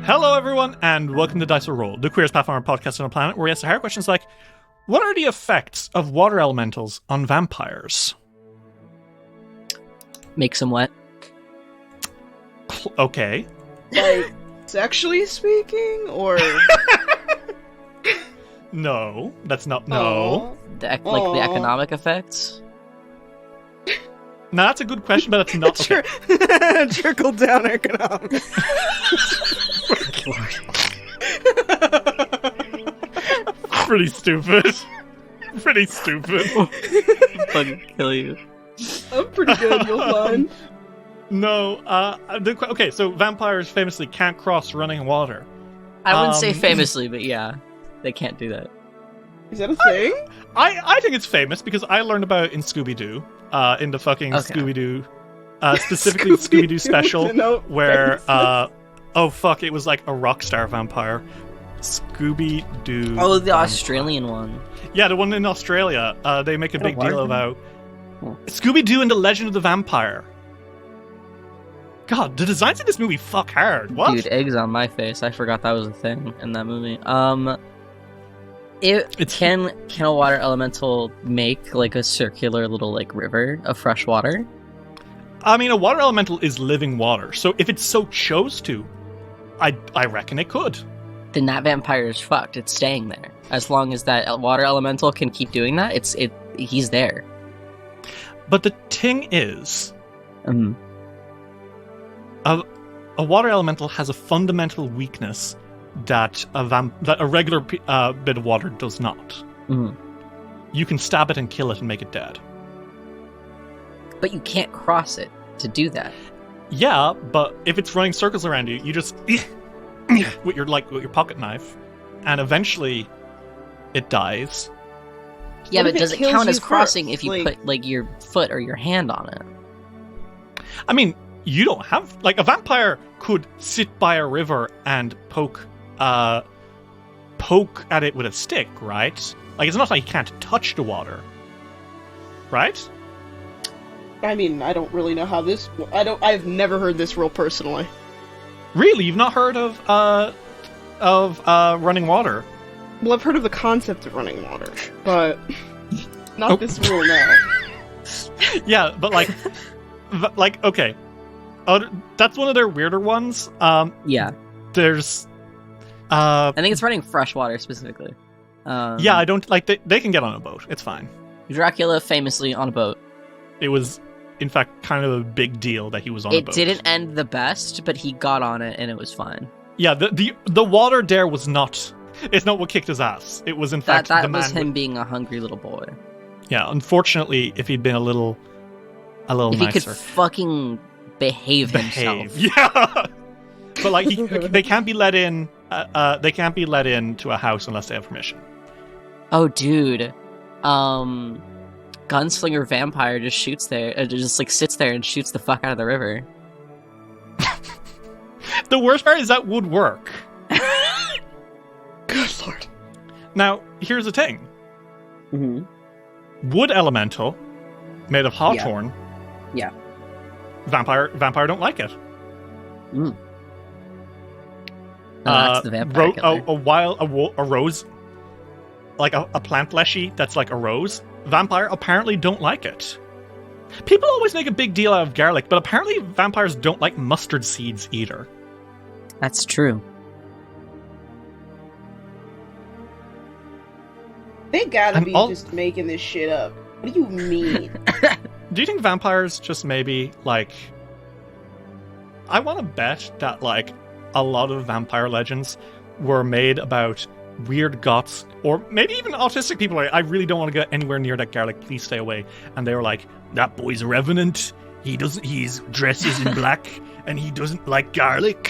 Hello, everyone, and welcome to Dice Roll, the Queerest Pathfinder Podcast on a planet where we answer hard questions like, what are the effects of water elementals on vampires? Makes them wet. Okay. Like, sexually speaking, or... No, that's not... No. The economic effects? No, that's a good question, but it's not... Okay. Trickle down economics. Pretty stupid. Pretty stupid. Fucking kill you. I'm pretty good, you'll find. No, okay, so vampires famously can't cross running water. I wouldn't say famously, but yeah, they can't do that. Is that a thing? I think it's famous because I learned about it in Scooby-Doo, in the fucking Scooby-Doo, specifically Scooby-Doo special, where, oh fuck, it was like a rock star vampire. Scooby-Doo. Oh, the vampire. Australian one. Yeah, the one in Australia. They make a big deal about Scooby-Doo and the Legend of the Vampire. God, the designs in this movie fuck hard. What? Dude, eggs on my face. I forgot that was a thing in that movie. Can a water elemental make like a circular little like river of fresh water? I mean, a water elemental is living water, so if it so chose to, I reckon it could. Then that vampire is fucked. It's staying there. As long as that water elemental can keep doing that, he's there. But the thing is, a water elemental has a fundamental weakness that a regular bit of water does not. Mm-hmm. You can stab it and kill it and make it dead. But you can't cross it to do that. Yeah, but if it's running circles around you, you just with your pocket knife, and eventually it dies. Yeah, What but if does it it kills count you as crossing first? if you put like your foot or your hand on it? I mean, you don't have a vampire could sit by a river and poke at it with a stick, right? Like, it's not like you can't touch the water, right? I mean, I don't really know how this... I've never heard this rule personally. Really, you've not heard of running water? Well, I've heard of the concept of running water, but not this rule now. Yeah, but okay. That's one of their weirder ones. Yeah. There's... I think it's running fresh water specifically. Yeah, I don't... they can get on a boat. It's fine. Dracula famously on a boat. It was, in fact, kind of a big deal that he was on a boat. It didn't end the best, but he got on it and it was fine. Yeah, the water there was not... It's not what kicked his ass. It was, in fact, that the man... was him being a hungry little boy. Yeah, unfortunately, if he'd been a little if nicer... he could fucking behave himself. Yeah! But, they can't be let in... they can't be let in to a house unless they have permission. Oh, dude. Gunslinger vampire just shoots there, just sits there and shoots the fuck out of the river. The worst part is that would work. Good lord. Now, here's the thing. Mm-hmm. Wood elemental, made of hawthorn. Yeah. Vampire don't like it. Mm. That's the vampire killer. A rose, like a plant fleshy that's like a rose. Vampire apparently don't like it. People always make a big deal out of garlic, but apparently vampires don't like mustard seeds either. That's true. They gotta be just making this shit up. What do you mean? Do you think vampires just maybe, I want to bet that, a lot of vampire legends were made about weird goths, or maybe even autistic people. I really don't want to get anywhere near that garlic, please stay away. And they were like, that boy's a revenant, his dress is in black, and he doesn't like garlic.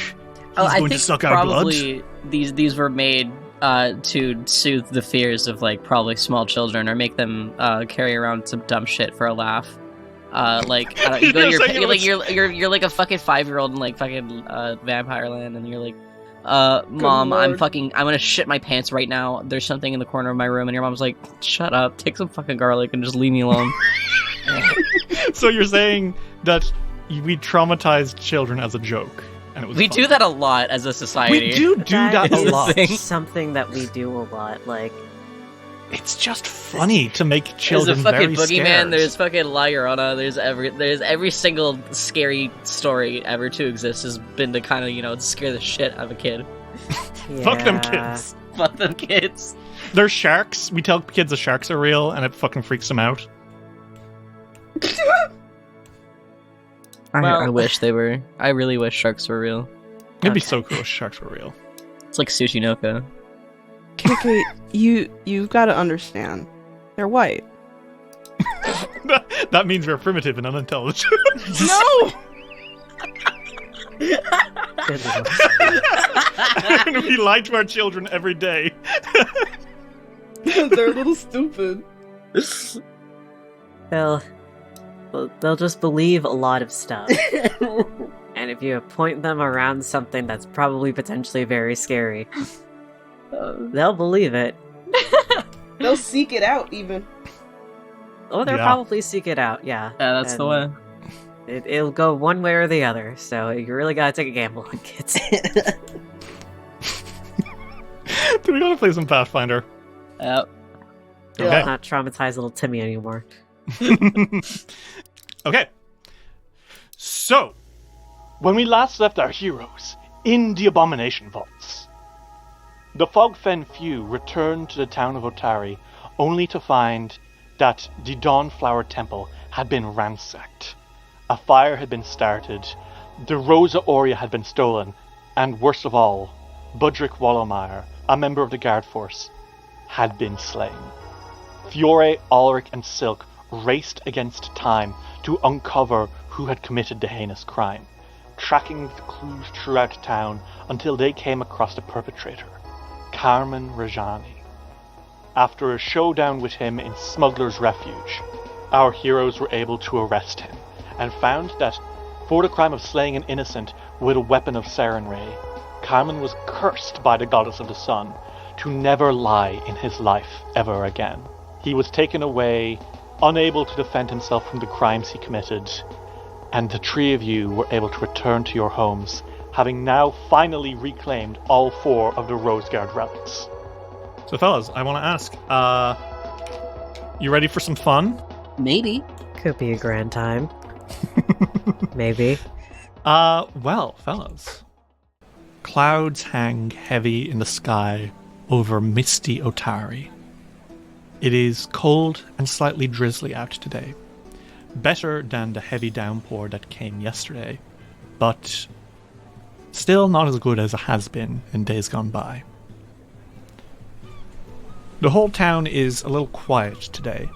He's going to suck our blood. These were made to soothe the fears of probably small children, or make them carry around some dumb shit for a laugh. You're like a fucking 5-year-old in fucking Vampire Land, and you're like, Mom, I'm gonna shit my pants right now. There's something in the corner of my room, and your mom's like, shut up, take some fucking garlic and just leave me alone. So you're saying that we traumatized children as a joke? and it was We fun. do that a lot as a society. We do that a is lot. thing. Something that we do a lot. Like, It's just funny to make There's children a fucking very boogeyman. scared. There's fucking La Llorona. There's every single scary story ever to exist has been to kind of scare the shit out of a kid. Fuck them yeah. kids. Fuck them kids. There's sharks. We tell kids the sharks are real, and it fucking freaks them out. I wish they were. I really wish sharks were real. It'd be Okay. so cool if sharks were real. It's like Tsushinoka. KK, you've got to understand. They're white. That means we're primitive and unintelligent. No! Good lord. And we lie to our children every day. They're a little stupid. They'll just believe a lot of stuff. And if you point them around something that's probably potentially very scary, they'll believe it. They'll seek it out, even. Oh, they'll Yeah. probably seek it out, yeah. Yeah, that's the way. It'll go one way or the other, so you really gotta take a gamble on kids. Do we gotta play some Pathfinder? Yep. Okay. Not traumatize little Timmy anymore. Okay. So, when we last left our heroes in the Abomination Vaults, the Fogfen Few returned to the town of Otari only to find that the Dawnflower Temple had been ransacked. A fire had been started, the Rosa Aurea had been stolen, and worst of all, Budrick Wallowmire, a member of the guard force, had been slain. Fiore, Ulrich, and Silk raced against time to uncover who had committed the heinous crime, tracking the clues throughout town until they came across the perpetrator, Carmen Rajani. After a showdown with him in Smuggler's Refuge, our heroes were able to arrest him, and found that for the crime of slaying an innocent with a weapon of Sarenrae, Carmen was cursed by the goddess of the sun to never lie in his life ever again. He was taken away, unable to defend himself from the crimes he committed, and the three of you were able to return to your homes, having now finally reclaimed all 4 of the Roseguard relics. So fellas, I want to ask, you ready for some fun? Maybe. Could be a grand time. Maybe. Well, fellas. Clouds hang heavy in the sky over misty Otari. It is cold and slightly drizzly out today. Better than the heavy downpour that came yesterday, but still not as good as it has been in days gone by. The whole town is a little quiet today.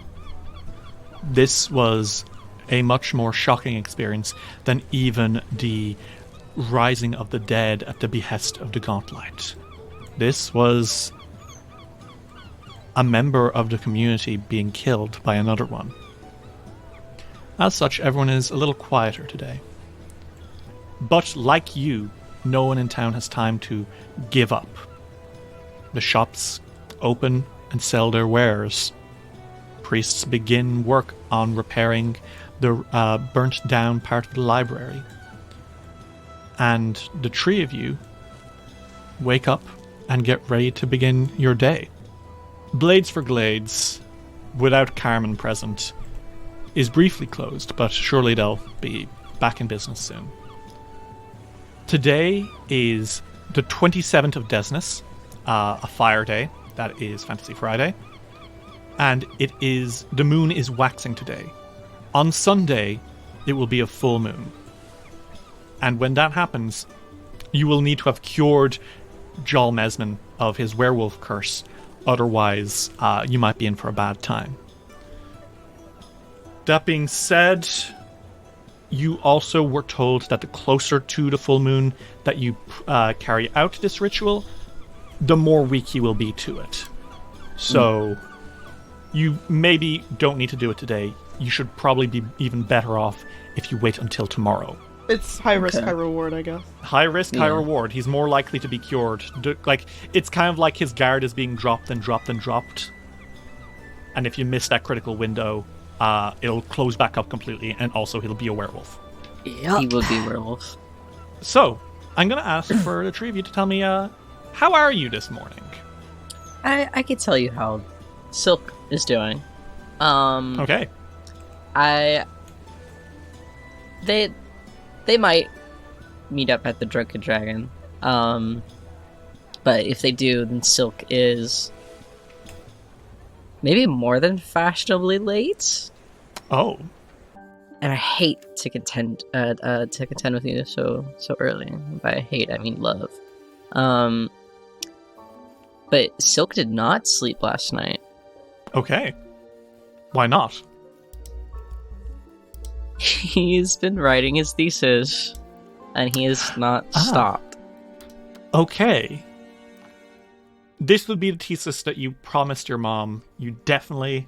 This was a much more shocking experience than even the rising of the dead at the behest of the Gauntlet. This was a member of the community being killed by another one. As such, everyone is a little quieter today. But like you, no one in town has time to give up. The shops open and sell their wares. Priests begin work on repairing the burnt down part of the library. And the three of you wake up and get ready to begin your day. Blades for Glades, without Carmen present, is briefly closed, but surely they'll be back in business soon. Today is the 27th of Desnus, a fire day. That is Fantasy Friday. And the moon is waxing today. On Sunday, it will be a full moon. And when that happens, you will need to have cured Jarl Mesman of his werewolf curse. Otherwise, you might be in for a bad time. That being said, you also were told that the closer to the full moon that you carry out this ritual, the more weak you will be to it. So, you maybe don't need to do it today. You should probably be even better off if you wait until tomorrow. It's high risk, high reward, I guess. High risk, high reward. He's more likely to be cured. It's kind of like his guard is being dropped and dropped and dropped. And if you miss that critical window, it'll close back up completely, and also he'll be a werewolf. Yep. He will be werewolf. So, I'm going to ask for the three of you to tell me, how are you this morning? I could tell you how Silk is doing. Okay. They might meet up at the Drunken Dragon. But if they do, then Silk is maybe more than fashionably late. Oh. And I hate to contend with you so early. By hate, I mean love. But Silk did not sleep last night. Okay. Why not? He's been writing his thesis, and he has not stopped. Okay. This would be the thesis that you promised your mom you definitely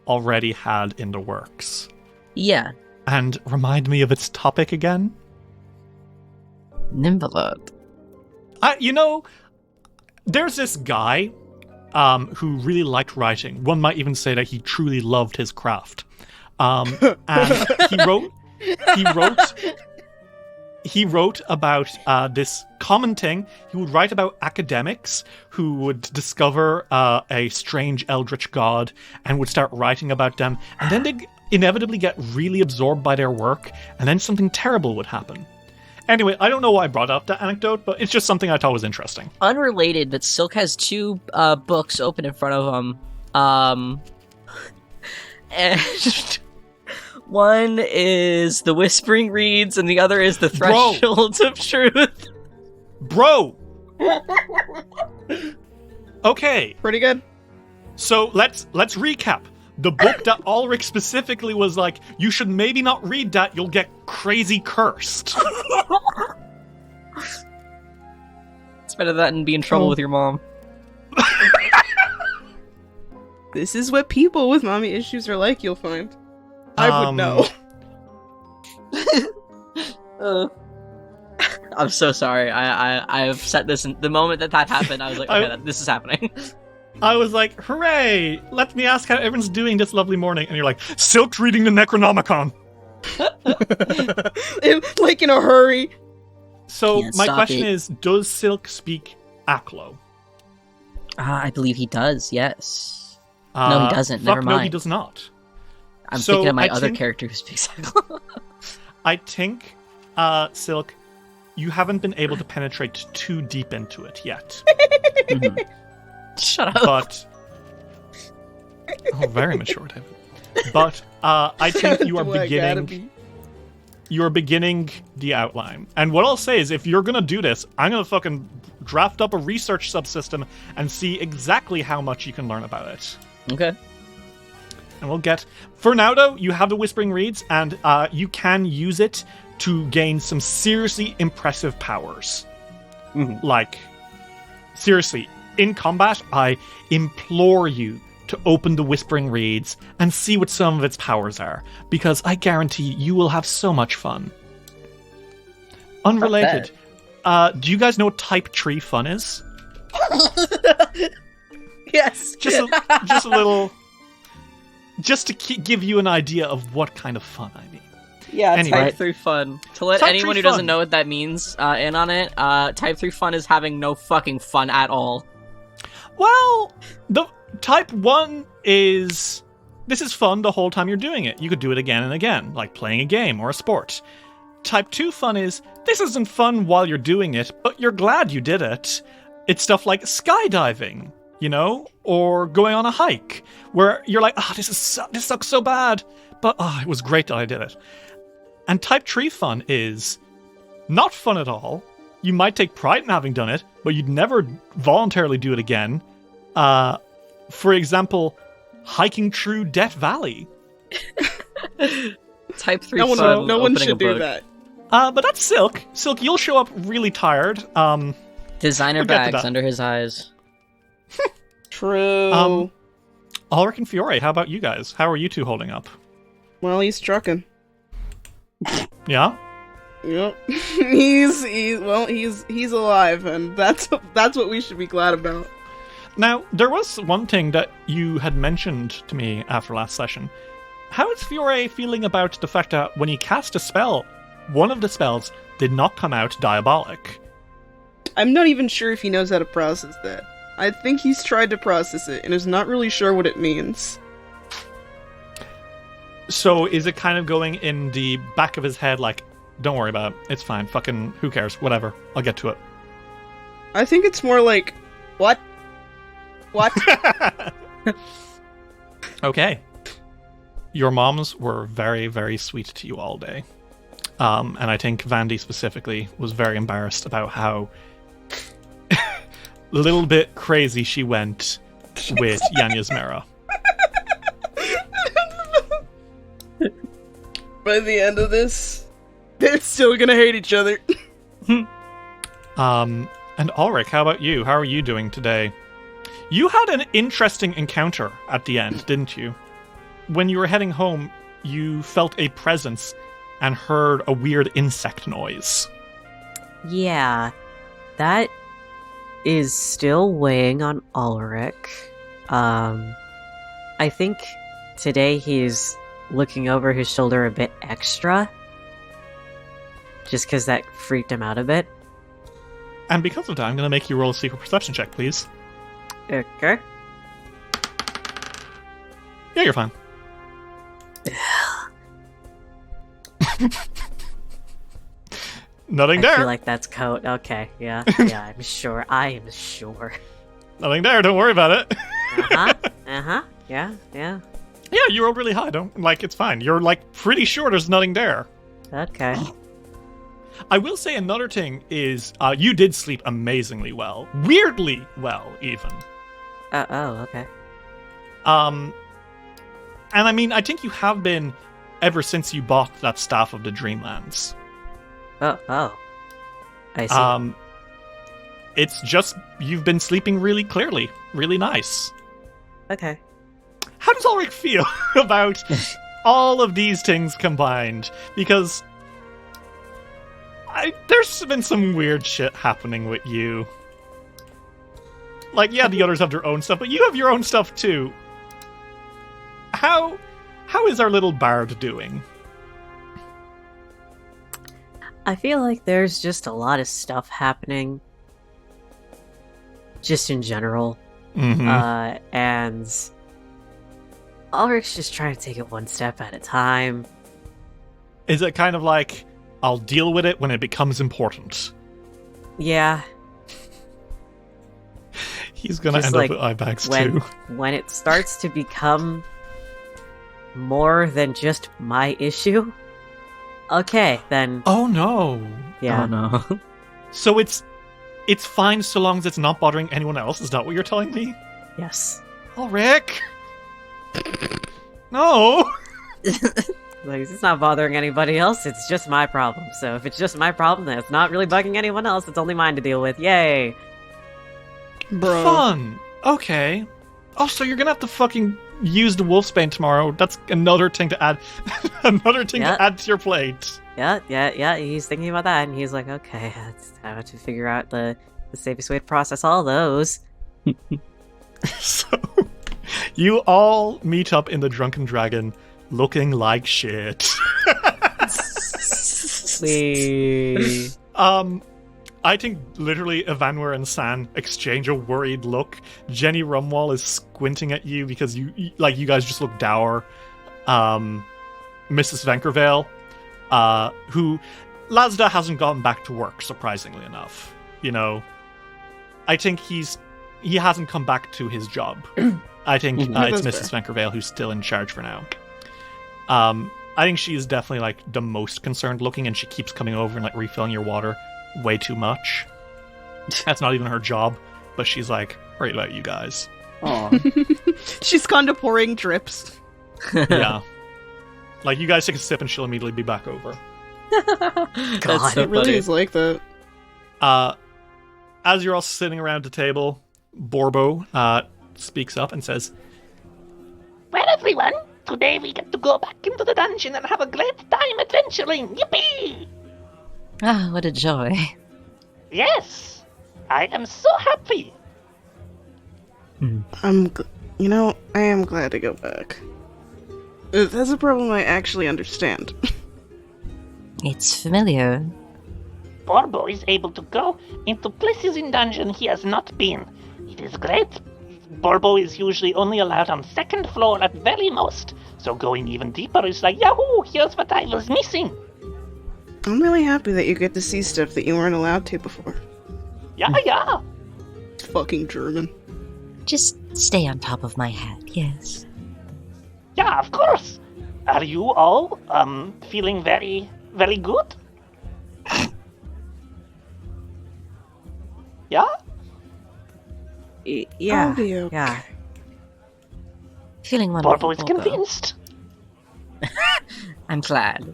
already had in the works. Yeah. And remind me of its topic again? Nimbalot. There's this guy who really liked writing. One might even say that he truly loved his craft. And he wrote about this common thing. He would write about academics who would discover a strange eldritch god and would start writing about them, and then they'd inevitably get really absorbed by their work, and then something terrible would happen. Anyway, I don't know why I brought up that anecdote, but it's just something I thought was interesting. Unrelated, but Silk has two books open in front of him. And one is The Whispering Reeds, and the other is The Thresholds of Truth. Bro! Okay. Pretty good. So let's recap. The book that Ulrich specifically was like, you should maybe not read that, you'll get crazy cursed. It's better than be in trouble with your mom. This is what people with mommy issues are like, you'll find. I would know. I'm so sorry. I've set this in the moment that happened. I was like, okay, this is happening. I was like, hooray! Let me ask how everyone's doing this lovely morning. And you're like, Silk's reading the Necronomicon. Like in a hurry. So my question is, does Silk speak Aklo? I believe he does, yes. No, he doesn't. Never mind. No, he does not. I'm thinking of my other character who speaks Aklo. I think, Silk, you haven't been able to penetrate too deep into it yet. Mm-hmm. Shut up. But very mature, David. But I think you are beginning the outline. And what I'll say is, if you're gonna do this, I'm gonna fucking draft up a research subsystem and see exactly how much you can learn about it. Okay. And we'll get... For now, though, you have the Whispering Reeds, and you can use it to gain some seriously impressive powers. Mm-hmm. Like, seriously, in combat, I implore you to open the Whispering Reeds and see what some of its powers are, because I guarantee you will have so much fun. Unrelated, do you guys know what type tree fun is? Yes. Just a little... Just to give you an idea of what kind of fun I mean. Yeah, anyway. Type 3 fun. To let anyone who doesn't know what that means in on it, Type 3 fun is having no fucking fun at all. Well, the Type 1 is... This is fun the whole time you're doing it. You could do it again and again, like playing a game or a sport. Type 2 fun is, this isn't fun while you're doing it, but you're glad you did it. It's stuff like skydiving, you know? Or going on a hike, where you're like, this sucks so bad, but it was great that I did it. And Type 3 fun is not fun at all. You might take pride in having done it, but you'd never voluntarily do it again. For example, hiking through Death Valley. Type 3 fun. No one should do that. But that's Silk. Silk, you'll show up really tired. Designer bags under his eyes. True. Ulrich and Fiore, how about you guys? How are you two holding up? Well, he's trucking. Yeah? Yep. He's alive, and that's what we should be glad about. Now, there was one thing that you had mentioned to me after last session. How is Fiore feeling about the fact that when he cast a spell, one of the spells did not come out diabolic? I'm not even sure if he knows how to process that. I think he's tried to process it and is not really sure what it means. So is it kind of going in the back of his head like, don't worry about it, it's fine, fucking who cares, whatever, I'll get to it. I think it's more like, what? What? Okay. Your moms were very, very sweet to you all day. And I think Vandy specifically was very embarrassed about how a little bit crazy she went with Yanya's Mera. By the end of this, they're still gonna hate each other. And Ulrich, how about you? How are you doing today? You had an interesting encounter at the end, didn't you? When you were heading home, you felt a presence and heard a weird insect noise. Yeah, that is still weighing on Ulrich. I think today he's looking over his shoulder a bit extra, just because that freaked him out a bit. And because of that, I'm going to make you roll a secret perception check, please. Okay. Yeah, you're fine. Nothing I there. feel like that's code. Okay, yeah, yeah, I'm sure. I am sure. Nothing there. Don't worry about it. Yeah. Yeah, you rolled really high. Don't it's fine. You're pretty sure there's nothing there. Okay. I will say another thing is you did sleep amazingly well, weirdly well, even. Okay. And I mean, I think you have been ever since you bought that Staff of the Dreamlands. Oh. I see. It's just you've been sleeping really clearly, really nice. Okay. How does Ulrich feel about all of these things combined? Because there's been some weird shit happening with you. The others have their own stuff, but you have your own stuff too. How is our little bard doing? I feel like there's just a lot of stuff happening, just in general. Mm-hmm. And Ulrich's just trying to take it one step at a time. Is it kind of like, I'll deal with it when it becomes important? Yeah. He's gonna Just end up with eye bags too. When it starts to become more than just my issue, okay, then... Oh no. Yeah. Oh no. So it's fine so long as it's not bothering anyone else? Is that what you're telling me? Yes. Oh, Rick! No! Like, it's not bothering anybody else, it's just my problem. So if it's just my problem, then it's not really bugging anyone else, it's only mine to deal with. Yay! Bro. Fun! Okay. Oh, so you're gonna have to fucking use the Wolfsbane tomorrow. That's another thing to add. Another thing to add to your plate. Yeah, he's thinking about that, and he's like, okay, I have to figure out the safest way to process all those. So, you all meet up in the Drunken Dragon looking like shit. I think literally Evanwer and San exchange a worried look. Jenny Rumwall is squinting at you because you guys just look dour. Mrs. Venkervale, who Lazda hasn't gotten back to work, surprisingly enough. You know, I think he hasn't come back to his job. I think it's Mrs. Venkervale who's still in charge for now. I think she is definitely the most concerned looking, and she keeps coming over and refilling your water way too much. That's not even her job, but she's right about you guys. Aww. She's kind of pouring drips. Yeah. You guys take a sip and she'll immediately be back over. That's so It really funny. is like that. As you're all sitting around the table, Borbo speaks up and says, Well, everyone, today we get to go back into the dungeon and have a great time adventuring. Yippee! Ah, what a joy. Yes, I am so happy. I am glad to go back. That's a problem I actually understand. It's familiar. Borbo is able to go into places in dungeon he has not been. It is great. Borbo is usually only allowed on 2nd floor at very most, so going even deeper is like, yahoo, here's what I was missing. I'm really happy that you get to see stuff that you weren't allowed to before. Yeah. It's fucking German. Just stay on top of my head, yes. Yeah, of course. Are you all, feeling very, very good? Yeah? Yeah. I'll be okay. Yeah. Feeling wonderful. Borbo is convinced. I'm glad.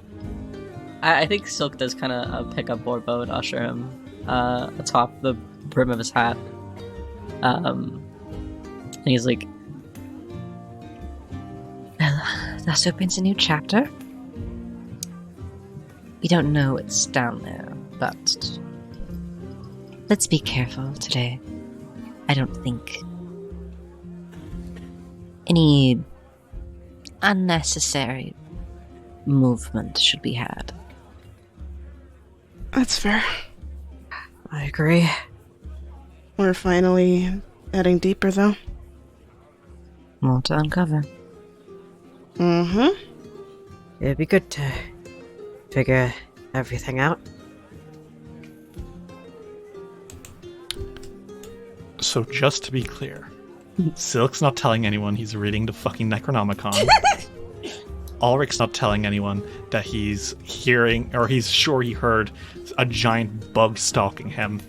I think Silk does kind of pick up Borbo and usher him atop the brim of his hat. And he's like, Well, that opens a new chapter. We don't know what's down there, but let's be careful today. I don't think any unnecessary movement should be had. That's fair. I agree. We're finally heading deeper, though. More to uncover. Mm-hmm. It'd be good to figure everything out. So just to be clear, Silk's not telling anyone he's reading the fucking Necronomicon. Ulrich's not telling anyone that he's hearing, or he's sure he heard a giant bug stalking him.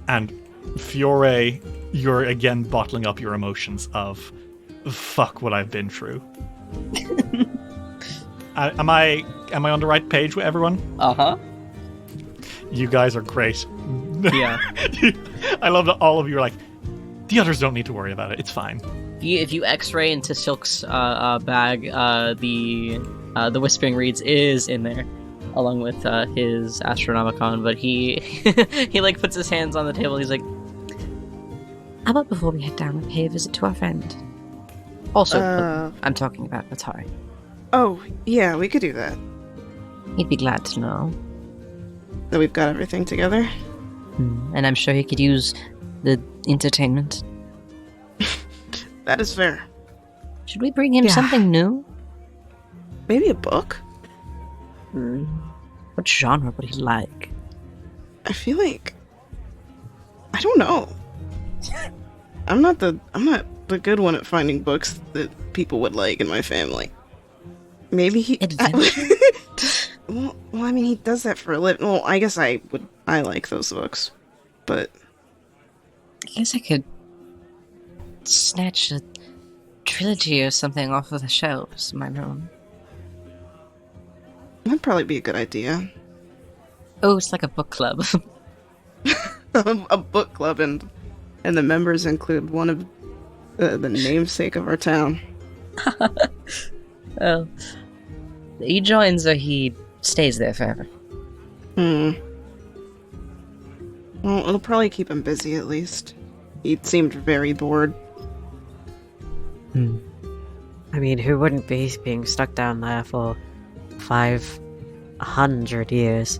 And Fiore, you're again bottling up your emotions of, fuck what I've been through. Am I on the right page with everyone? uh-huh. You guys are great. Yeah. I love that all of you are like, the others don't need to worry about it. It's fine. If you X-ray into Silk's bag, the Whispering Reeds is in there, along with his Astronomicon. But he he like puts his hands on the table. He's like, How about before we head down, we pay a visit to our friend? Also, I'm talking about Atari. Oh, yeah, we could do that. He'd be glad to know. That we've got everything together. And I'm sure he could use the entertainment. That is fair. Should we bring him something new? Maybe a book? What genre would he like? I feel like... I don't know. I'm not the good one at finding books that people would like in my family. Maybe he... Adventure? Well, I mean, he does that for a living. Well, I guess I like those books. But... I guess I could snatch a trilogy or something off of the shelves in my room. That'd probably be a good idea. Oh, it's like a book club. A book club, and the members include one of the namesake of our town. Well, he joins or he stays there forever. Well, it'll probably keep him busy at least. He seemed very bored. I mean, who wouldn't be being stuck down there for 500 years?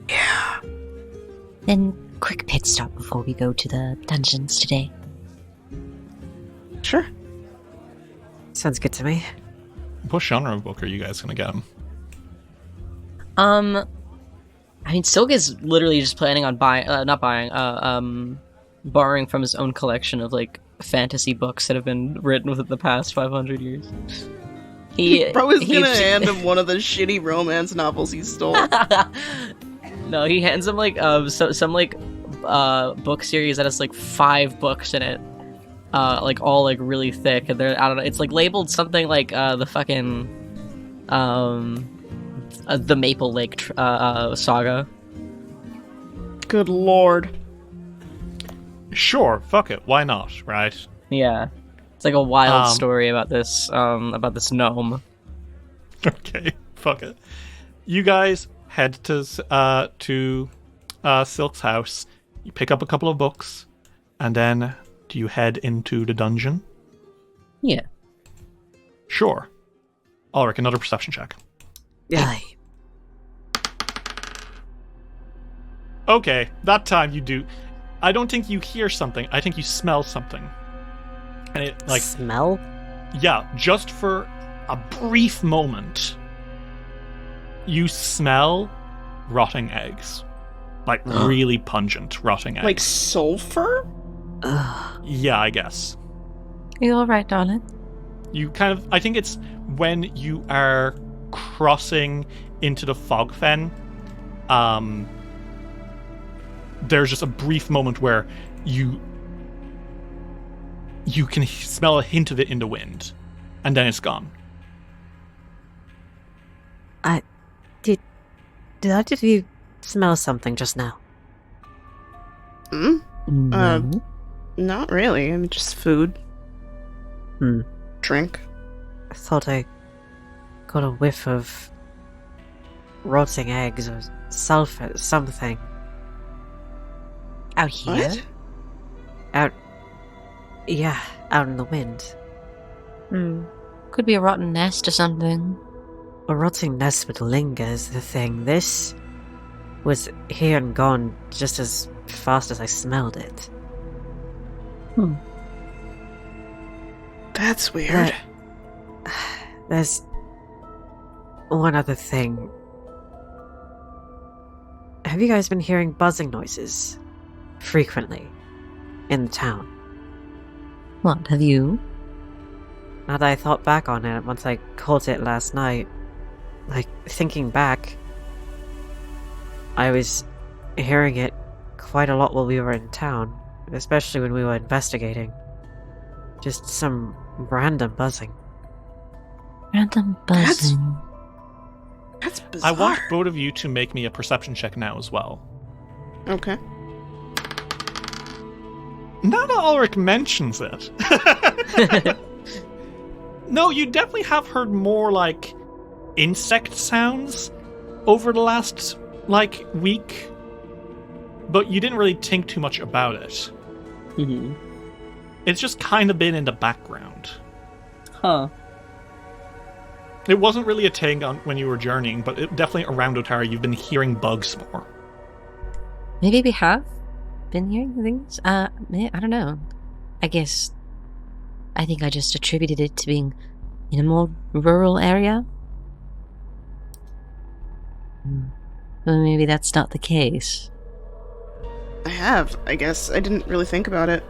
Yeah. Then, quick pit stop before we go to the dungeons today. Sure. Sounds good to me. What genre of book are you guys going to get him? I mean, Silk is literally just planning on borrowing from his own collection of like fantasy books that have been written within the past 500 years. Bro is gonna hand him one of the shitty romance novels he stole. No, he hands him like some book series that has like 5 books in it, like all like really thick, and they're, I don't know, it's like labeled something like the fucking the Maple Lake saga. Good lord. Sure, fuck it, why not, right? Yeah, it's like a wild story about this gnome. Okay, fuck it. You guys head to Silk's house. You pick up a couple of books, and then do you head into the dungeon? Yeah. Sure. Ulrich, another perception check. Yeah. Okay, that time you do. I don't think you hear something. I think you smell something. And it, like... Smell? Yeah, just for a brief moment, you smell rotting eggs. Like, really pungent rotting eggs. Like sulfur? Ugh. Yeah, I guess. Are you alright, darling? You kind of... I think it's when you are crossing into the Fogfen, there's just a brief moment where you can smell a hint of it in the wind, and then it's gone. Did either of you smell something just now? Not really. I mean, just food. Drink. I thought I got a whiff of rotting eggs or sulfur, something. Out here? What? Out in the wind. Could be a rotten nest or something. A rotting nest would linger is the thing. This was here and gone just as fast as I smelled it. That's weird. There's one other thing. Have you guys been hearing buzzing noises frequently in the town? What, have you? Now that I thought back on it, once I caught it last night, like, thinking back, I was hearing it quite a lot while we were in town, especially when we were investigating. Just some random buzzing. Random buzzing. That's bizarre. I want both of you to make me a perception check now as well. Okay. Now that Ulrich mentions it. No, you definitely have heard more, like, insect sounds over the last, like, week. But you didn't really think too much about it. Mm-hmm. It's just kind of been in the background. Huh. It wasn't really a thing when you were journeying, but definitely around Otara you've been hearing bugs more. Maybe we have been hearing things? I don't know. I think I just attributed it to being in a more rural area. Well, maybe that's not the case. I guess. I didn't really think about it.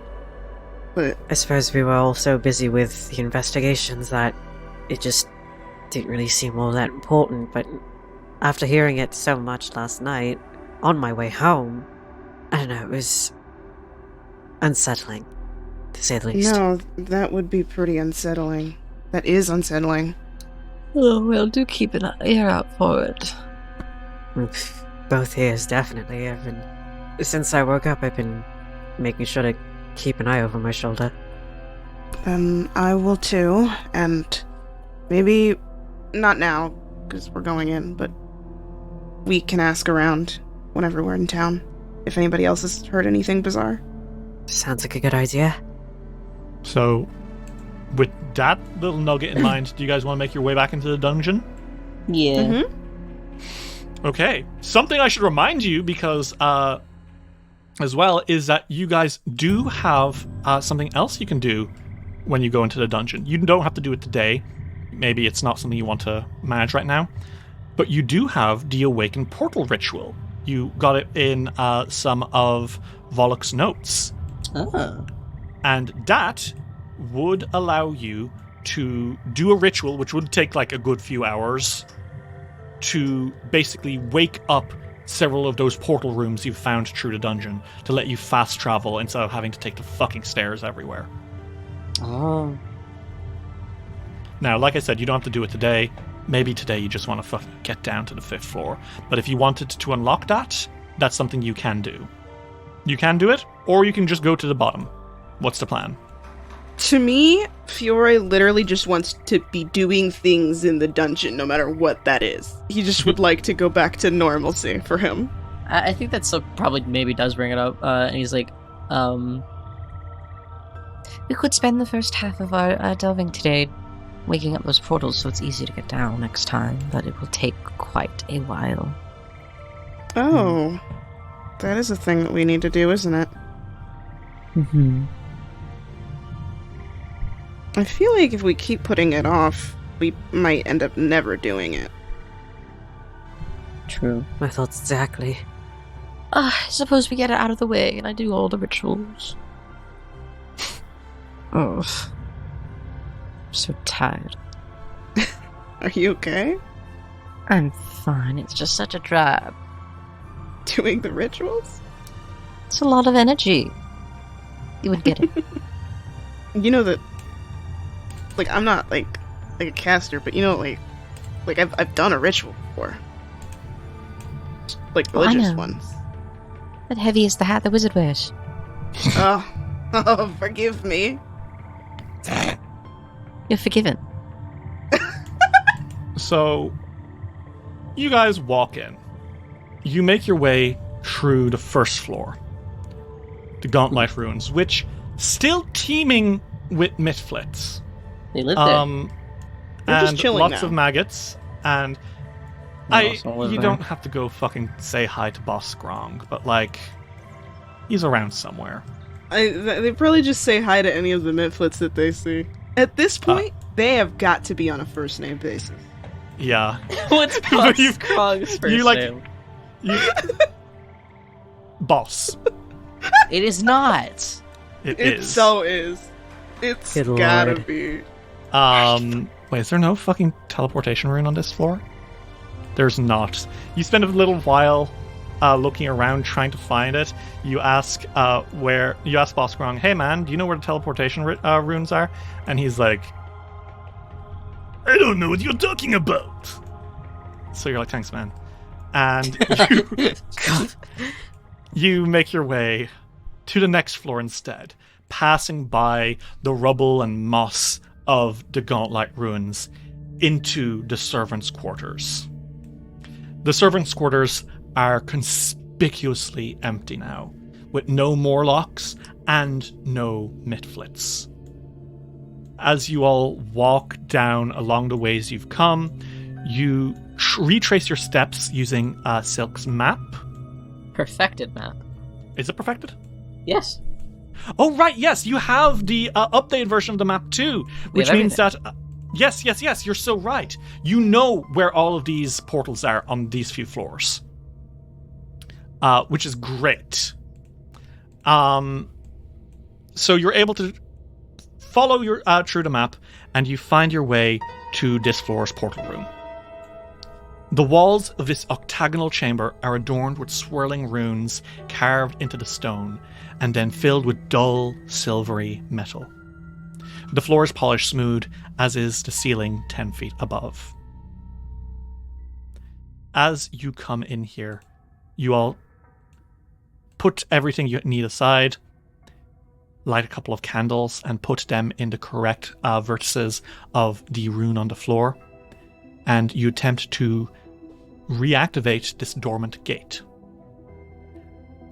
But I suppose we were all so busy with the investigations that it just didn't really seem all that important, but after hearing it so much last night, on my way home, I don't know, it was unsettling, to say the least. no, that would be pretty unsettling. That is unsettling. Oh, well, do keep an ear out for it. Both ears, definitely. Since I woke up, I've been making sure to keep an eye over my shoulder. Then I will too, and maybe not now, because we're going in, but we can ask around whenever we're in town, if anybody else has heard anything bizarre. Sounds like a good idea. So, with that little nugget in mind, do you guys want to make your way back into the dungeon? Yeah. Mm-hmm. Okay. Something I should remind you, because, as well, is that you guys do have something else you can do when you go into the dungeon. You don't have to do it today. Maybe it's not something you want to manage right now. But you do have the Awakened Portal Ritual. You got it in some of Volok's notes. Oh. And that would allow you to do a ritual, which would take like a good few hours, to basically wake up several of those portal rooms you've found through the dungeon to let you fast travel instead of having to take the fucking stairs everywhere. Oh. Now, like I said, you don't have to do it today. Maybe today you just want to fucking get down to the 5th floor. But if you wanted to unlock that, that's something you can do. You can do it, or you can just go to the bottom. What's the plan? To me, Fiore literally just wants to be doing things in the dungeon, no matter what that is. He just would like to go back to normalcy for him. I think that's probably maybe does bring it up. And he's like, We could spend the first half of our delving today waking up those portals so it's easy to get down next time, but it will take quite a while. Oh. That is a thing that we need to do, isn't it? Mm-hmm. I feel like if we keep putting it off, we might end up never doing it. True. My thoughts exactly. I suppose we get it out of the way and I do all the rituals. Oh. I'm so tired. Are you okay? I'm fine. It's just such a drag. Doing the rituals? It's a lot of energy. You would get it. You know that, like, I'm not like a caster, but you know, like I've done a ritual before, like religious ones. That heavy is the hat the wizard wears. Oh, forgive me. You're forgiven. So, you guys walk in. You make your way through the first floor, the Gauntlet Ruins, which still teeming with mythflits. They live there. They're just And chilling lots now. of maggots, and you don't have to go fucking say hi to Boss Grong, but like, he's around somewhere. They probably just say hi to any of the mythflits that they see. At this point, they have got to be on a first name basis. Yeah. What's But you've- Krog's first you, like- name? Boss. It is not. It It is. so is. It's Good gotta lord. be. Wait, is there no fucking teleportation rune on this floor? There's not. You spend a little while looking around trying to find it. You ask Boss Grong, hey man, do you know where the teleportation runes are? And he's like, I don't know what you're talking about. So you're like, thanks man. And you make your way to the next floor instead, passing by the rubble and moss of the Gauntlet Ruins into the servants' quarters. The servants' quarters are conspicuously empty now, with no Morlocks and no Mythflits. As you all walk down along the ways you've come, you retrace your steps using Silk's map. Perfected map. Is it perfected? Yes. Oh, right, yes, you have the updated version of the map too, which have means that... Yes, you're so right. You know where all of these portals are on these few floors. Which is great. So you're able to follow your through the map, and you find your way to this floor's portal room. The walls of this octagonal chamber are adorned with swirling runes carved into the stone, and then filled with dull, silvery metal. The floor is polished smooth, as is the ceiling 10 feet above. As you come in here, you all put everything you need aside, light a couple of candles, and put them in the correct vertices of the rune on the floor, and you attempt to reactivate this dormant gate.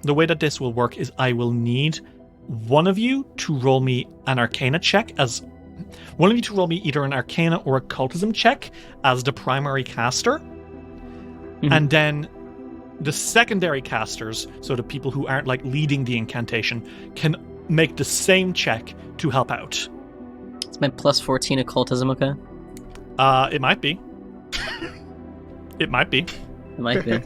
The way that this will work is I will need one of you to roll me an Arcana check one of you to roll me either an Arcana or Occultism check as the primary caster, and then the secondary casters, so the people who aren't like leading the incantation, can make the same check to help out. It's my plus 14 occultism, okay? It might be. It might be. It might be.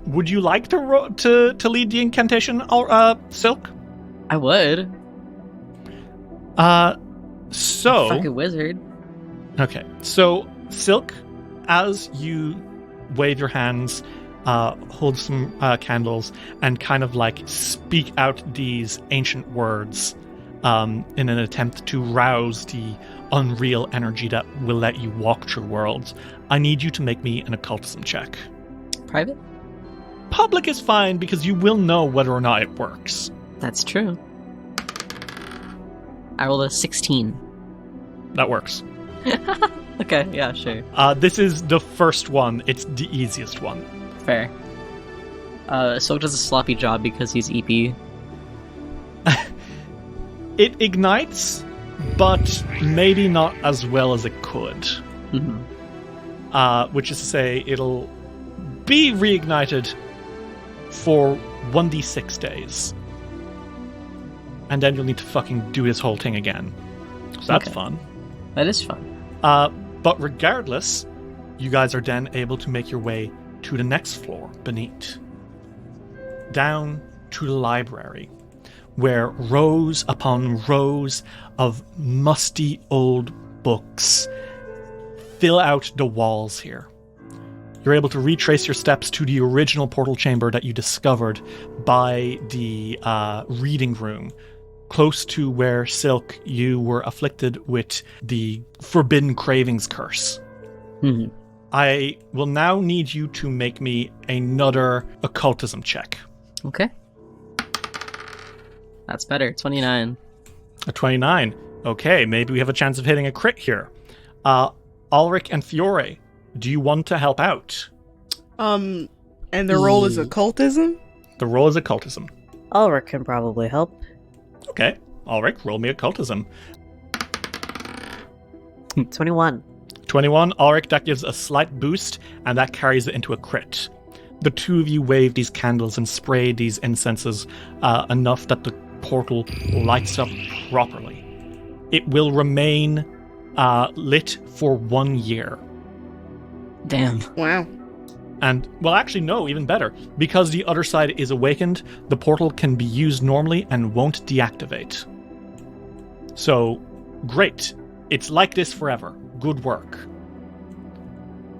Would you like to lead the incantation, or Silk? I would. So Fucking wizard. okay. So Silk, as you wave your hands, hold some candles, and kind of like speak out these ancient words in an attempt to rouse the unreal energy that will let you walk through worlds, I need you to make me an occultism check. Private? Public is fine because you will know whether or not it works. That's true. I rolled a 16. That works. Okay, yeah, sure. This is the first one. It's the easiest one. Fair. Silk does a sloppy job because he's EP. It ignites, but maybe not as well as it could. Mm-hmm. Which is to say, it'll be reignited for 1d6 days. And then you'll need to fucking do this whole thing again. So that's fun. That is fun. But regardless, you guys are then able to make your way to the next floor beneath. Down to the library, where rows upon rows of musty old books fill out the walls here. You're able to retrace your steps to the original portal chamber that you discovered by the reading room, close to where, Silk, you were afflicted with the Forbidden Cravings curse. Mm-hmm. I will now need you to make me another occultism check. Okay. That's better. 29. A 29. Okay, maybe we have a chance of hitting a crit here. Ulrich and Fiore, do you want to help out? And the role is occultism? The role is occultism. Ulrich can probably help. Okay, Ulrich, roll me occultism. 21. 21, Ulrich, that gives a slight boost, and that carries it into a crit. The two of you wave these candles and spray these incenses enough that the portal lights up properly. It will remain lit for 1 year. Damn. Wow. And, well, actually, no, even better. Because the other side is awakened, the portal can be used normally and won't deactivate. So, great. It's like this forever. Good work.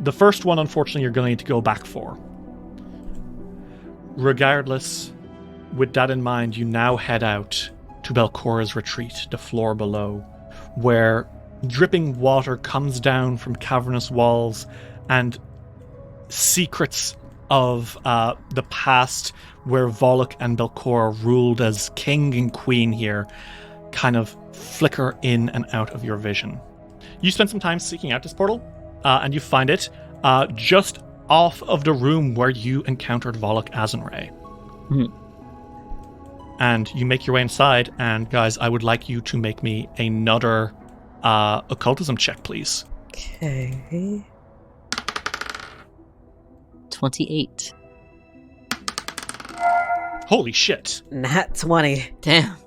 The first one, unfortunately, you're going to need to go back for. Regardless, with that in mind, you now head out to Belcora's retreat, the floor below, where dripping water comes down from cavernous walls and secrets of the past where Volok and Belcora ruled as king and queen here kind of flicker in and out of your vision. You spend some time seeking out this portal, and you find it just off of the room where you encountered Volok Azenray. Mm-hmm. And you make your way inside, and guys, I would like you to make me another occultism check, please. Okay. 28. Holy shit. Nat 20. Damn.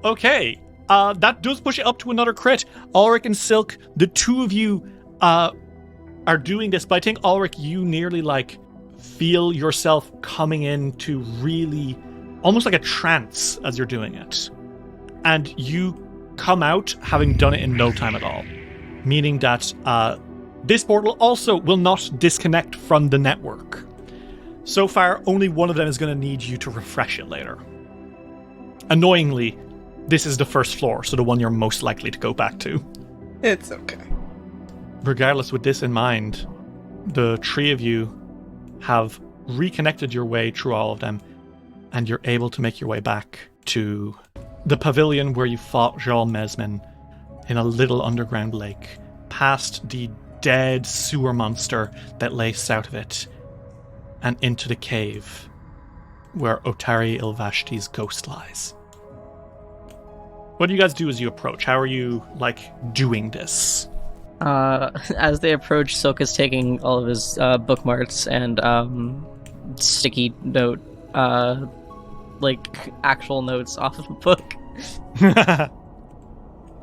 Okay, that does push it up to another crit. Ulrich and Silk, the two of you are doing this, but I think, Ulrich, you nearly, feel yourself coming into really almost like a trance as you're doing it. And you come out having done it in no time at all. Meaning that this portal also will not disconnect from the network. So far, only one of them is going to need you to refresh it later. Annoyingly, this is the first floor, so the one you're most likely to go back to. It's okay. Regardless, with this in mind, the three of you have reconnected your way through all of them, and you're able to make your way back to the pavilion where you fought Jean Mesmin in a little underground lake, past the dead sewer monster that lay south of it, and into the cave where Otari Ilvashti's ghost lies. What do you guys do as you approach? How are you, doing this? As they approach, Silk is taking all of his bookmarks and sticky note, actual notes off of the book.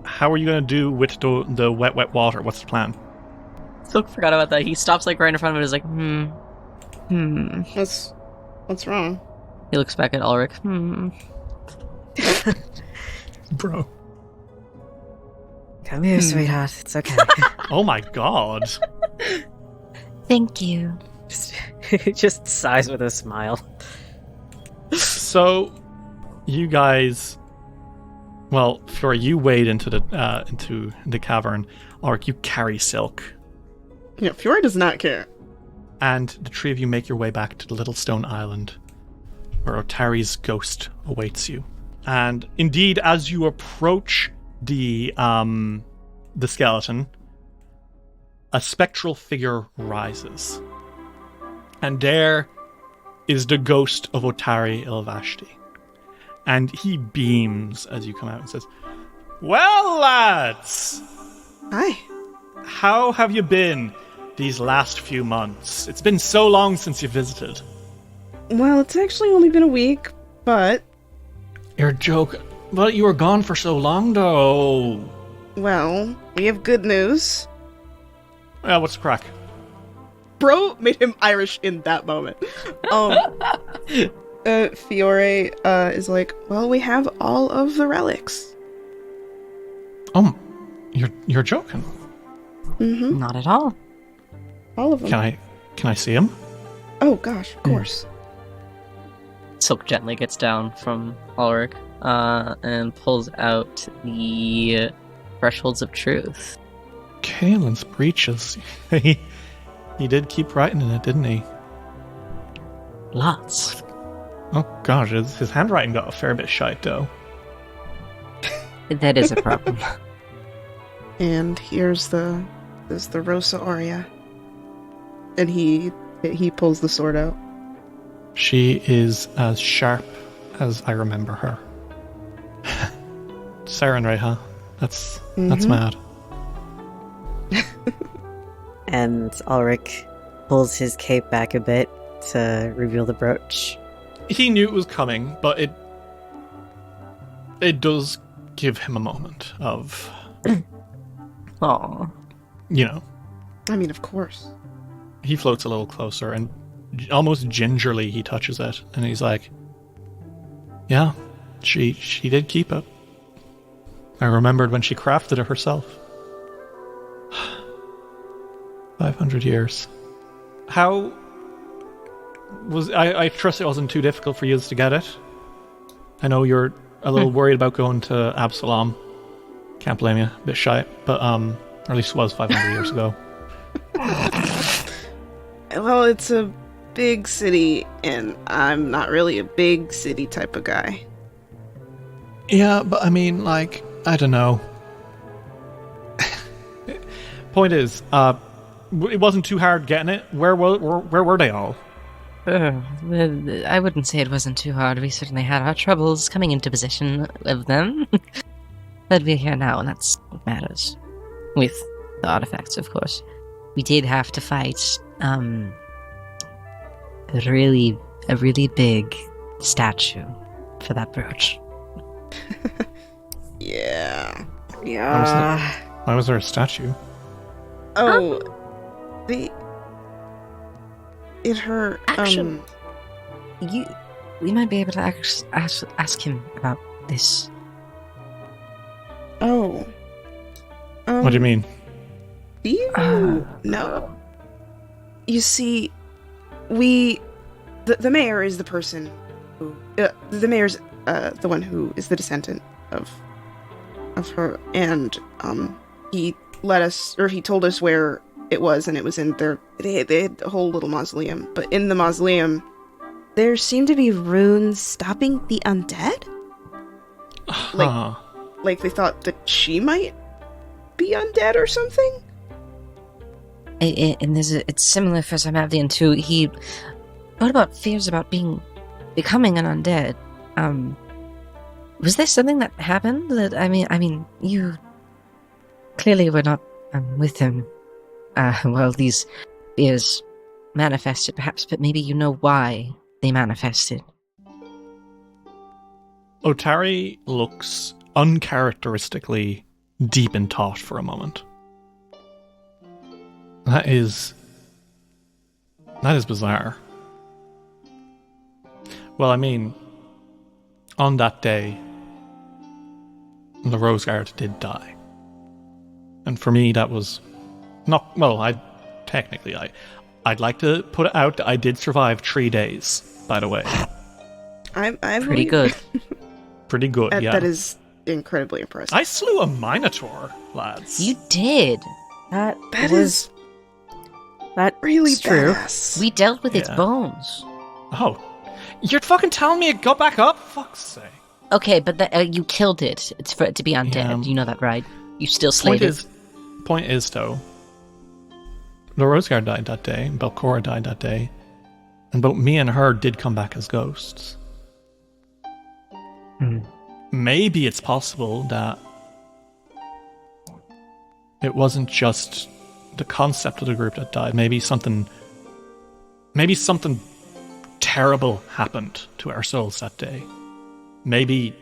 How are you going to do with the wet water? What's the plan? Silk forgot about that. He stops right in front of it and is like, What's wrong? He looks back at Ulrich. Bro. Come here, sweetheart. It's okay. Oh my god. Thank you. Just sighs with a smile. So, you guys... Well, Fiora, you wade into the cavern. Ulrich, you carry Silk. Yeah, Fiora does not care. And the three of you make your way back to the little stone island where Otari's ghost awaits you. And indeed, as you approach the skeleton, a spectral figure rises. And there is the ghost of Otari Ilvashti. And he beams as you come out and says, "Well, lads! Hi. How have you been? these last few months? It's been so long since you visited. Well, it's actually only been a week, but... You're joking. But you were gone for so long, though. Well, we have good news. Yeah, what's the crack? Bro made him Irish in that moment. Fiore is like, well, we have all of the relics. You're joking. Mm-hmm. Not at all. All of them. Can I see him? Oh gosh, of course. Silk gently gets down from Ulrich and pulls out the Thresholds of Truth. Kaelin's breeches. He did keep writing in it, didn't he? Lots. Oh gosh, his handwriting got a fair bit shite, though. That is a problem. And here's the Rosa Aurea. And he pulls the sword out. She is as sharp as I remember her. Saren, right, huh? That's mad. And Ulrich pulls his cape back a bit to reveal the brooch. He knew it was coming, but it does give him a moment of, Aww. I mean, of course. He floats a little closer and almost gingerly he touches it, and he's like, yeah, she did keep it. I remembered when she crafted it herself. 500 years. How was I trust it wasn't too difficult for you to get it? I know you're a little worried about going to Absalom. Can't blame you, a bit shy, but or at least it was 500 years ago. Well, it's a big city, and I'm not really a big city type of guy. Yeah, but I mean, like, I don't know. Point is, it wasn't too hard getting it. Where were they all? I wouldn't say it wasn't too hard. We certainly had our troubles coming into possession of them. But we're here now, and that's what matters. With the artifacts, of course. We did have to fight a really big statue for that brooch. Yeah. Why was there a statue? Oh, it hurt. Actually, we might be able to ask him about this. Oh. What do you mean? Do you know? You see, the mayor is the person who... the mayor's the one who is the descendant of her, and he let us, or he told us where it was, and it was in their... They had a whole little mausoleum, but in the mausoleum, there seemed to be runes stopping the undead? Like they thought that she might be undead or something? And it's similar for Samavdian too. What about fears about becoming an undead? Was there something that happened that, I mean, you clearly were not with him while these fears manifested, perhaps, but maybe you know why they manifested. Otari looks uncharacteristically deep in thought for a moment. That is bizarre. Well, I mean, on that day, the Roseguard did die. And for me, that was not... Well, I'd like to put it out that I did survive 3 days, by the way. I'm Pretty good. Pretty good, yeah. That is incredibly impressive. I slew a Minotaur, lads. You did. That is really true. badass. We dealt with its Yeah. bones. Oh. You're fucking telling me it got back up? Fuck's sake. Okay, but you killed it. It's for it to be undead. Yeah. You know that, right? You still slayed it. Point is, though, the Roseguard died that day, and Belcora died that day, and both me and her did come back as ghosts. Maybe it's possible that it wasn't just the concept of the group that died. Maybe something terrible happened to our souls that day. Maybe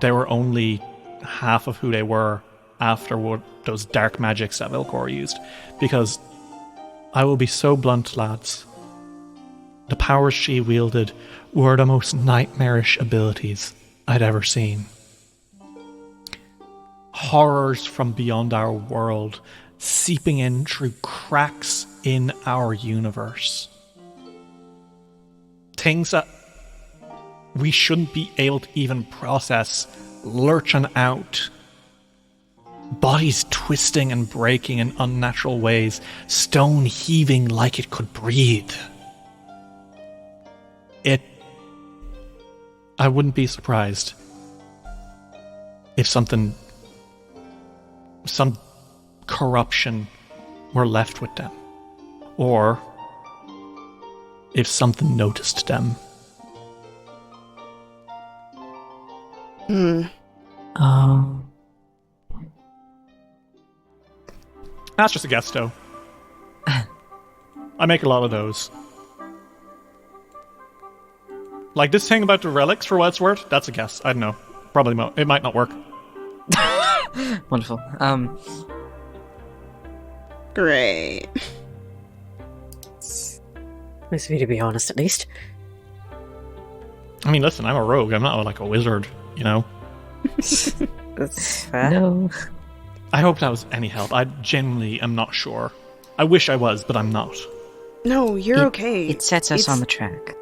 they were only half of who they were after what those dark magics that Vilcor used. Because I will be so blunt, lads. The powers she wielded were the most nightmarish abilities I'd ever seen. Horrors from beyond our world seeping in through cracks in our universe. Things that we shouldn't be able to even process, lurching out. Bodies twisting and breaking in unnatural ways, stone heaving like it could breathe. I wouldn't be surprised if some corruption were left with them. Or if something noticed them. Oh. That's just a guess, though. I make a lot of those. Like this thing about the relics, for what it's worth, that's a guess. I don't know. Probably it might not work. Wonderful. Great. Nice of you to be honest, at least. I mean, listen, I'm a rogue. I'm not like a wizard, you know? That's fair. No. I hope that was any help. I genuinely am not sure. I wish I was, but I'm not. No, you're okay. It sets us on the track.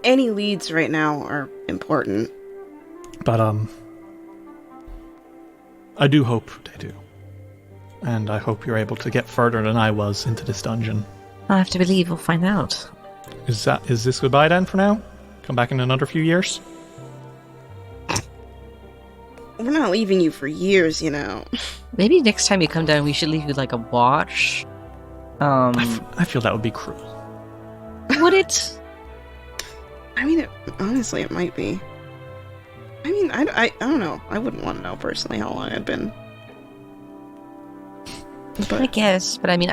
Any leads right now are important. But, I do hope they do. And I hope you're able to get further than I was into this dungeon. I have to believe we'll find out. Is this goodbye then for now? Come back in another few years? We're not leaving you for years, you know. Maybe next time you come down, we should leave you like a watch. I feel that would be cruel. Would it? I mean, honestly, it might be. I mean, I don't know. I wouldn't want to know personally how long I'd been. But I guess, but I mean,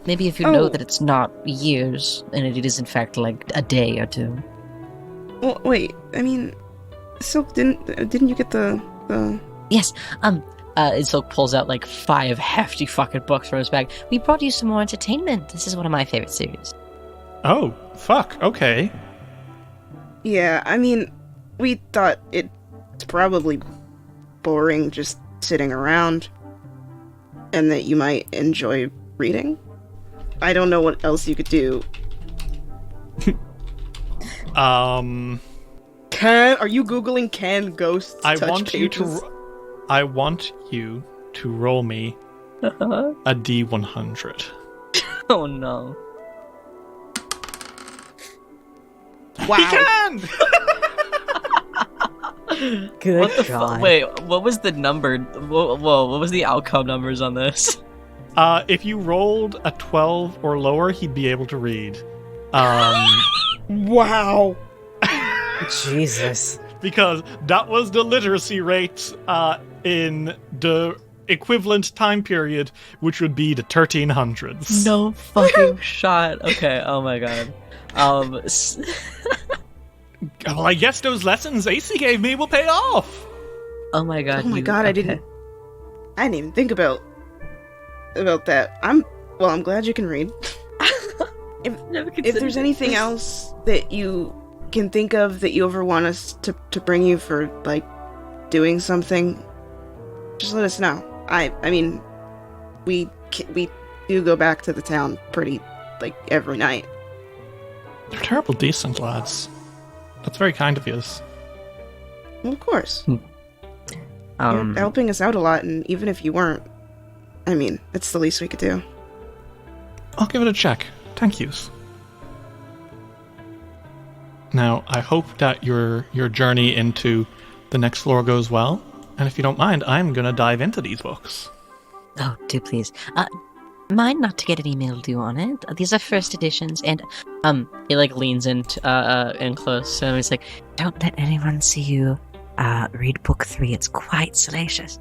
maybe if you know that it's not years, and it is in fact like a day or two. Well, wait. I mean, Silk, didn't you get the? Yes. Silk pulls out like 5 hefty fucking books from his bag. We brought you some more entertainment. This is one of my favorite series. Oh, fuck. Okay. Yeah, I mean, we thought it's probably boring just sitting around, and that you might enjoy reading. I don't know what else you could do. Are you Googling can ghosts touch pages? I want you to roll me a D100. Oh no. Wow. He can! Good What the God. Wait, what was the number? Whoa, what was the outcome numbers on this? If you rolled a 12 or lower, he'd be able to read. Wow. Jesus. Because that was the literacy rate in the equivalent time period, which would be the 1300s. No fucking shot. Okay, oh my god. Well, I guess those lessons AC gave me will pay off. Oh my god. Oh my god, I didn't even think about that. I'm glad you can read. If there's anything else that you can think of that you ever want us to bring you for, like, doing something, just let us know. I mean, we do go back to the town pretty, like, every night. They're terrible decent lads. That's very kind of you. Well, of course. You're helping us out a lot, and even if you weren't, I mean, it's the least we could do. I'll give it a check. Thank yous. Now, I hope that your journey into the next floor goes well, and if you don't mind, I'm gonna dive into these books. Oh, do please. Mind not to get an email due on it. These are first editions, and He like leans in close, and he's like, don't let anyone see you read book 3. It's quite salacious.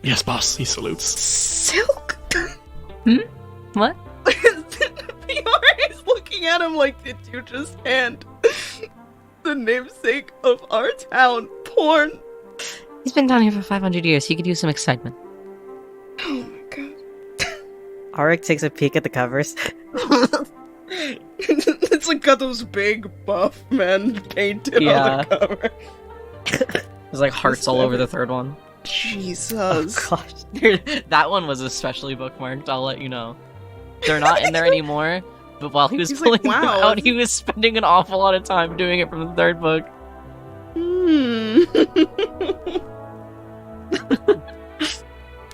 Yes, boss, he salutes. Silk? What? Fiora is looking at him like, did you just hand the namesake of our town porn? He's been down here for 500 years. He could use some excitement. Oh my god. Auric takes a peek at the covers. It's like got those big buff men painted on the cover. There's like hearts all over the third one. Jesus. Oh gosh. Dude, that one was especially bookmarked, I'll let you know. They're not in there anymore, but while he was He's pulling like, wow. them out, he was spending an awful lot of time doing it from the third book.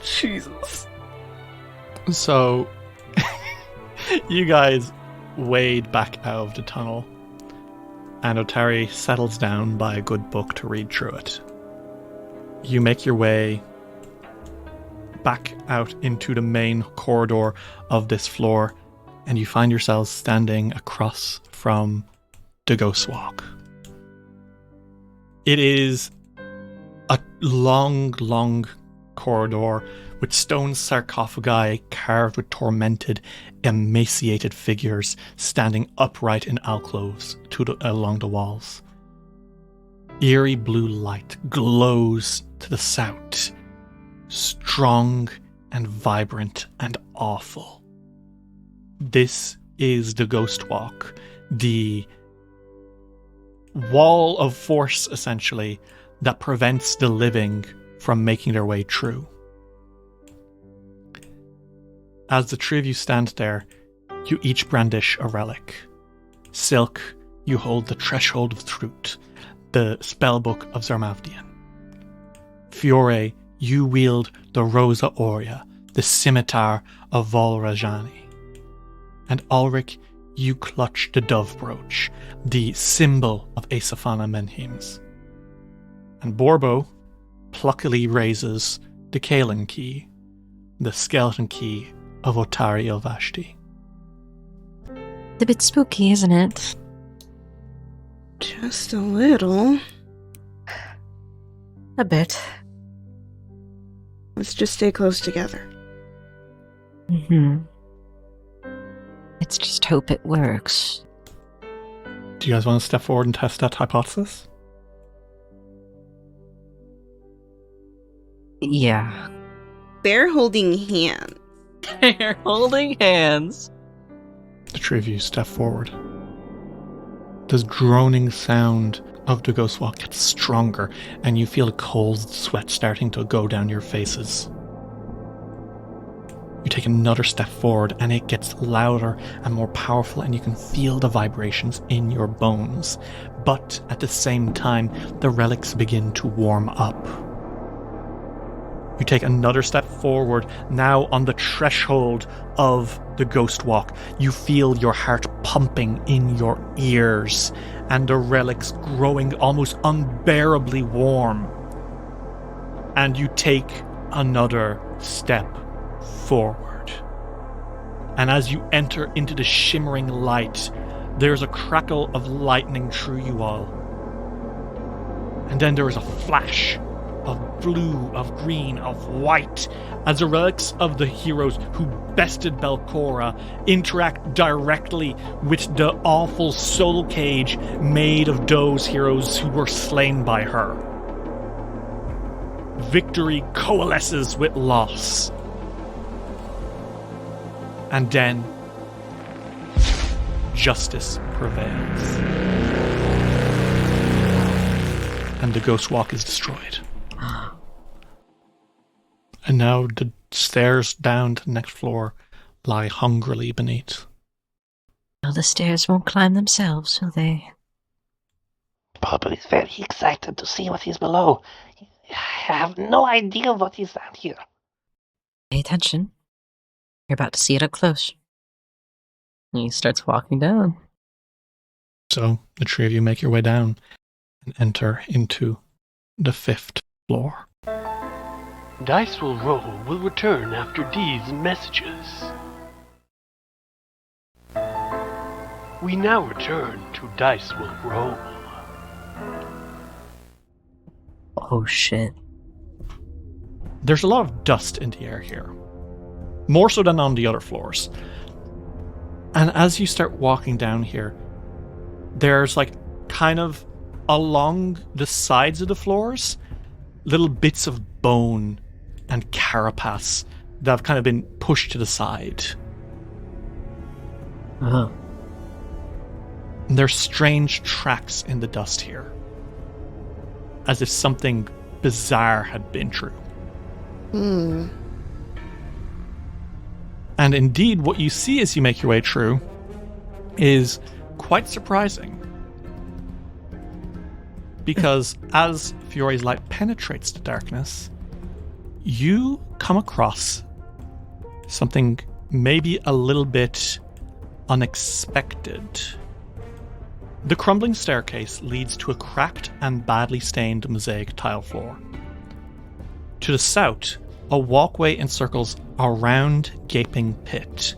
Jesus. So, you guys wade back out of the tunnel, and Otari settles down by a good book to read through it. You make your way back out into the main corridor of this floor, and you find yourselves standing across from the Ghost Walk. It is a long, long corridor with stone sarcophagi carved with tormented, emaciated figures standing upright in alcoves along the walls. Eerie blue light glows to the south, strong and vibrant and awful. This is the Ghost Walk, the wall of force, essentially, that prevents the living from making their way through. As the three of you stand there, you each brandish a relic. Silk, you hold the Threshold of Truth, the spellbook of Zarmavdian. Fiore, you wield the Rosa Aurea, the scimitar of Volrajani. And Ulrich, you clutch the Dove Brooch, the symbol of Aesafana Menhims. And Borbo pluckily raises the Kalen key, the skeleton key of Otari Ilvashti. It's a bit spooky, isn't it? Just a little. A bit. Let's just stay close together. Let's just hope it works. Do you guys want to step forward and test that hypothesis? Yeah. They're holding hands. They're holding hands. The three of you step forward. The droning sound of the Ghost Walk gets stronger, and you feel a cold sweat starting to go down your faces. You take another step forward, and it gets louder and more powerful, and you can feel the vibrations in your bones. But at the same time, the relics begin to warm up. You take another step forward, now on the threshold of the Ghost Walk. You feel your heart pumping in your ears, and the relics growing almost unbearably warm. And you take another step forward. And as you enter into the shimmering light, there's a crackle of lightning through you all. And then there is a flash of blue, of green, of white, as the relics of the heroes who bested Belcora interact directly with the awful soul cage made of those heroes who were slain by her. Victory coalesces with loss. And then justice prevails. And the Ghost Walk is destroyed. And now the stairs down to the next floor lie hungrily beneath. Well, the stairs won't climb themselves, will they? Bobo is very excited to see what is below. I have no idea what is down here. Pay attention. You're about to see it up close. And he starts walking down. So the three of you make your way down and enter into the 5th floor. Dice will roll will return after these messages. We now return to Dice will roll. Oh shit. there's a lot of dust in the air here. More so than on the other floors. And as you start walking down here, there's like kind of along the sides of the floors, little bits of bone and carapace that have kind of been pushed to the side. Uh-huh. And there's strange tracks in the dust here, as if something bizarre had been through. And indeed, what you see as you make your way through is quite surprising. Because as Fiore's light penetrates the darkness, you come across something maybe a little bit unexpected. The crumbling staircase leads to a cracked and badly stained mosaic tile floor. To the south, a walkway encircles a round, gaping pit.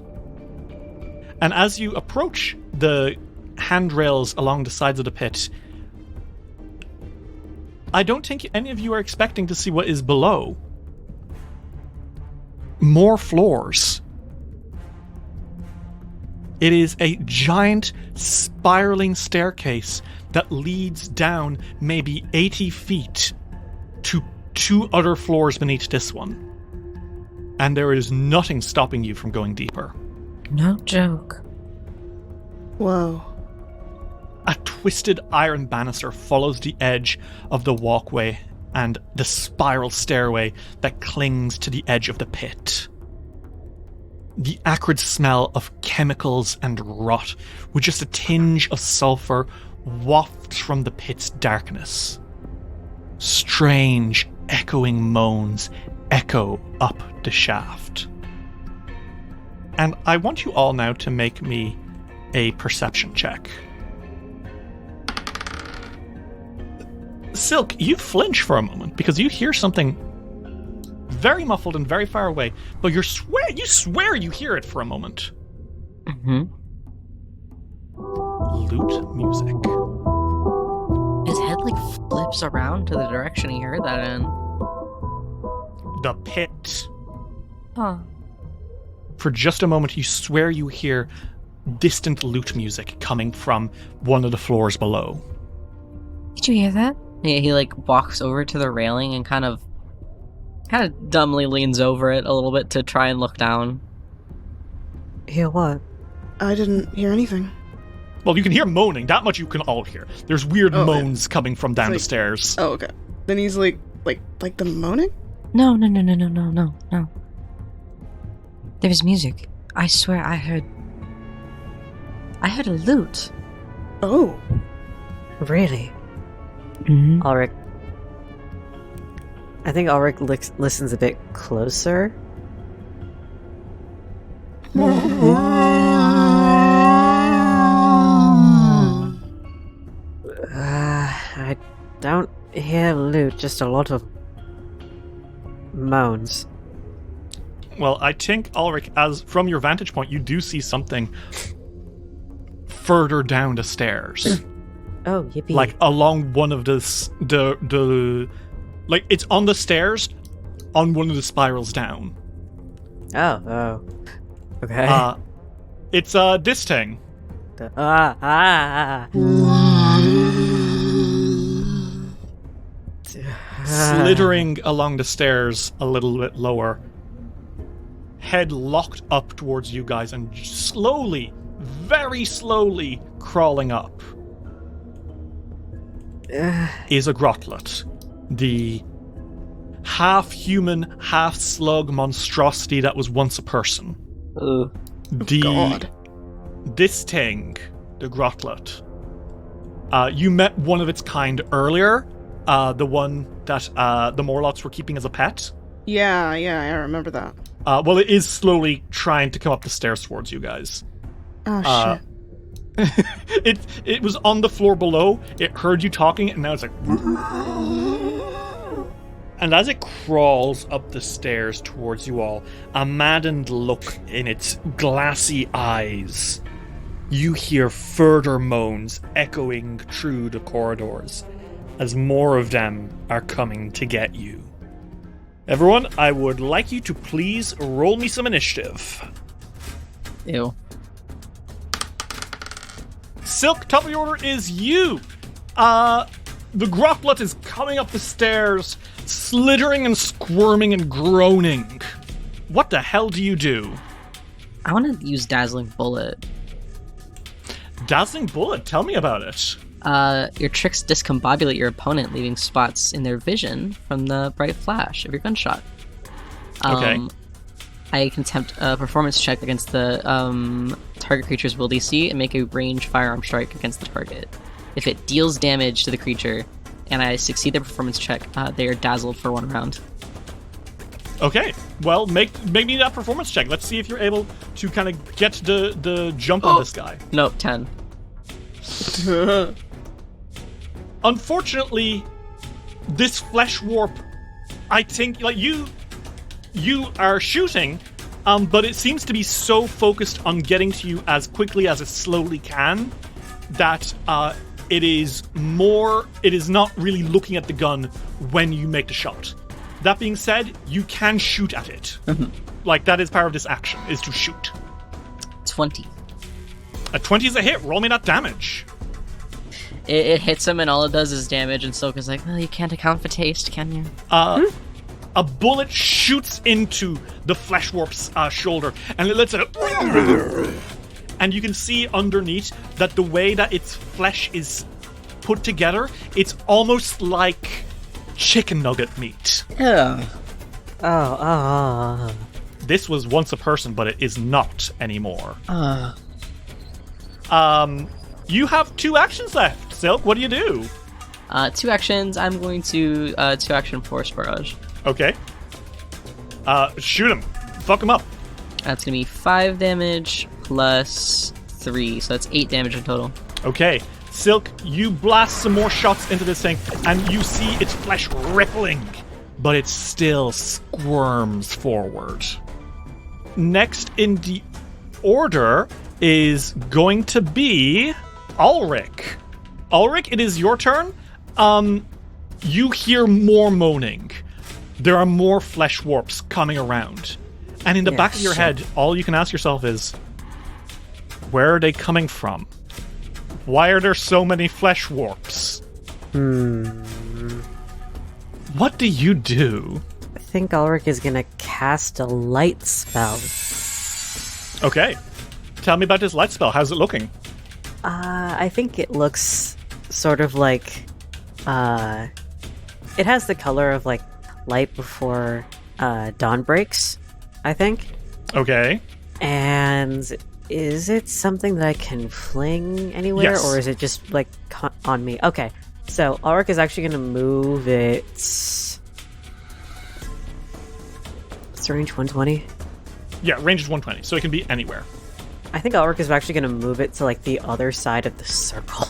And as you approach the handrails along the sides of the pit, I don't think any of you are expecting to see what is below. More floors. It is a giant spiraling staircase that leads down maybe 80 feet to 2 other floors beneath this one. And there is nothing stopping you from going deeper. No joke. Whoa. A twisted iron banister follows the edge of the walkway and the spiral stairway that clings to the edge of the pit. The acrid smell of chemicals and rot, with just a tinge of sulfur, wafts from the pit's darkness. Strange, echoing moans echo up the shaft. And I want you all now to make me a perception check. Silk, you flinch for a moment because you hear something very muffled and very far away, but you swear you hear it for a moment. Mm-hmm. Lute music. His head like flips around to the direction he heard that in. The pit. Huh. For just a moment, you swear you hear distant lute music coming from one of the floors below. Did you hear that? Yeah, he like walks over to the railing and kind of dumbly leans over it a little bit to try and look down. Hear what? I didn't hear anything. Well, you can hear moaning. That much you can all hear. There's weird moans coming from down the stairs. Oh, okay. Then he's like the moaning? No. There was music. I swear I heard a lute. Oh. Really? Mm-hmm. Ulrich. I think Ulrich listens a bit closer. I don't hear lute, just a lot of moans. Well, I think, Ulrich, as from your vantage point, you do see something further down the stairs. Oh, yippee. Like along one of the like it's on the stairs on one of the spirals down. Oh. Okay. It's this thing. Slithering along the stairs a little bit lower. Head locked up towards you guys and slowly, very slowly crawling up is a Grothlut. The half-human, half-slug monstrosity that was once a person. God. This thing, the Grothlut, you met one of its kind earlier, the one that the Morlocks were keeping as a pet. Yeah, I remember that. Well, it is slowly trying to come up the stairs towards you guys. Oh, shit. It was on the floor below, it heard you talking, and now it's like... And as it crawls up the stairs towards you all, a maddened look in its glassy eyes, you hear further moans echoing through the corridors as more of them are coming to get you. Everyone, I would like you to please roll me some initiative. Ew. Silk, top of the order is you. The Grothlut is coming up the stairs, slittering and squirming and groaning. What the hell do you do? I want to use Dazzling Bullet. Dazzling Bullet, tell me about it. Your tricks discombobulate your opponent, leaving spots in their vision from the bright flash of your gunshot. Okay. I can attempt a performance check against the target creature's will DC and make a ranged firearm strike against the target. If it deals damage to the creature and I succeed the performance check, they are dazzled for 1 round. Okay, well, make me that performance check. Let's see if you're able to kind of get the jump on this guy. Nope, 10. Unfortunately, this flesh warp, I think, like, you are shooting, but it seems to be so focused on getting to you as quickly as it slowly can that it is not really looking at the gun when you make the shot. That being said, you can shoot at it. Mm-hmm. Like, that is part of this action, is to shoot. 20. A 20 is a hit. Roll me that damage. It hits him and all it does is damage, and Silk is like, well, you can't account for taste, can you? A bullet shoots into the flesh warp's shoulder, and it lets it... And you can see underneath that the way that its flesh is put together, it's almost like chicken nugget meat. Yeah. Oh. This was once a person, but it is not anymore. You have 2 actions left. Silk, what do you do? 2 actions. I'm going to 2 action Force Barrage. Okay. Shoot him. Fuck him up. That's going to be 5 damage plus 3, so that's 8 damage in total. Okay. Silk, you blast some more shots into this thing, and you see its flesh rippling, but it still squirms forward. Next in the order is going to be Ulrich. Ulrich, it is your turn. You hear more moaning. There are more flesh warps coming around. And in the back of your head, all you can ask yourself is, where are they coming from? Why are there so many flesh warps? What do you do? I think Ulrich is gonna cast a light spell. Okay. Tell me about this light spell. How's it looking? I think it looks sort of like, it has the color of, like, light before, dawn breaks, I think. Okay. And is it something that I can fling anywhere, Yes. or is it just, like, on me? Okay, so Ulrich is actually gonna move it... What's the range, 120? Yeah, range is 120, so it can be anywhere. I think Ulrich is actually gonna move it to, like, the other side of the circle.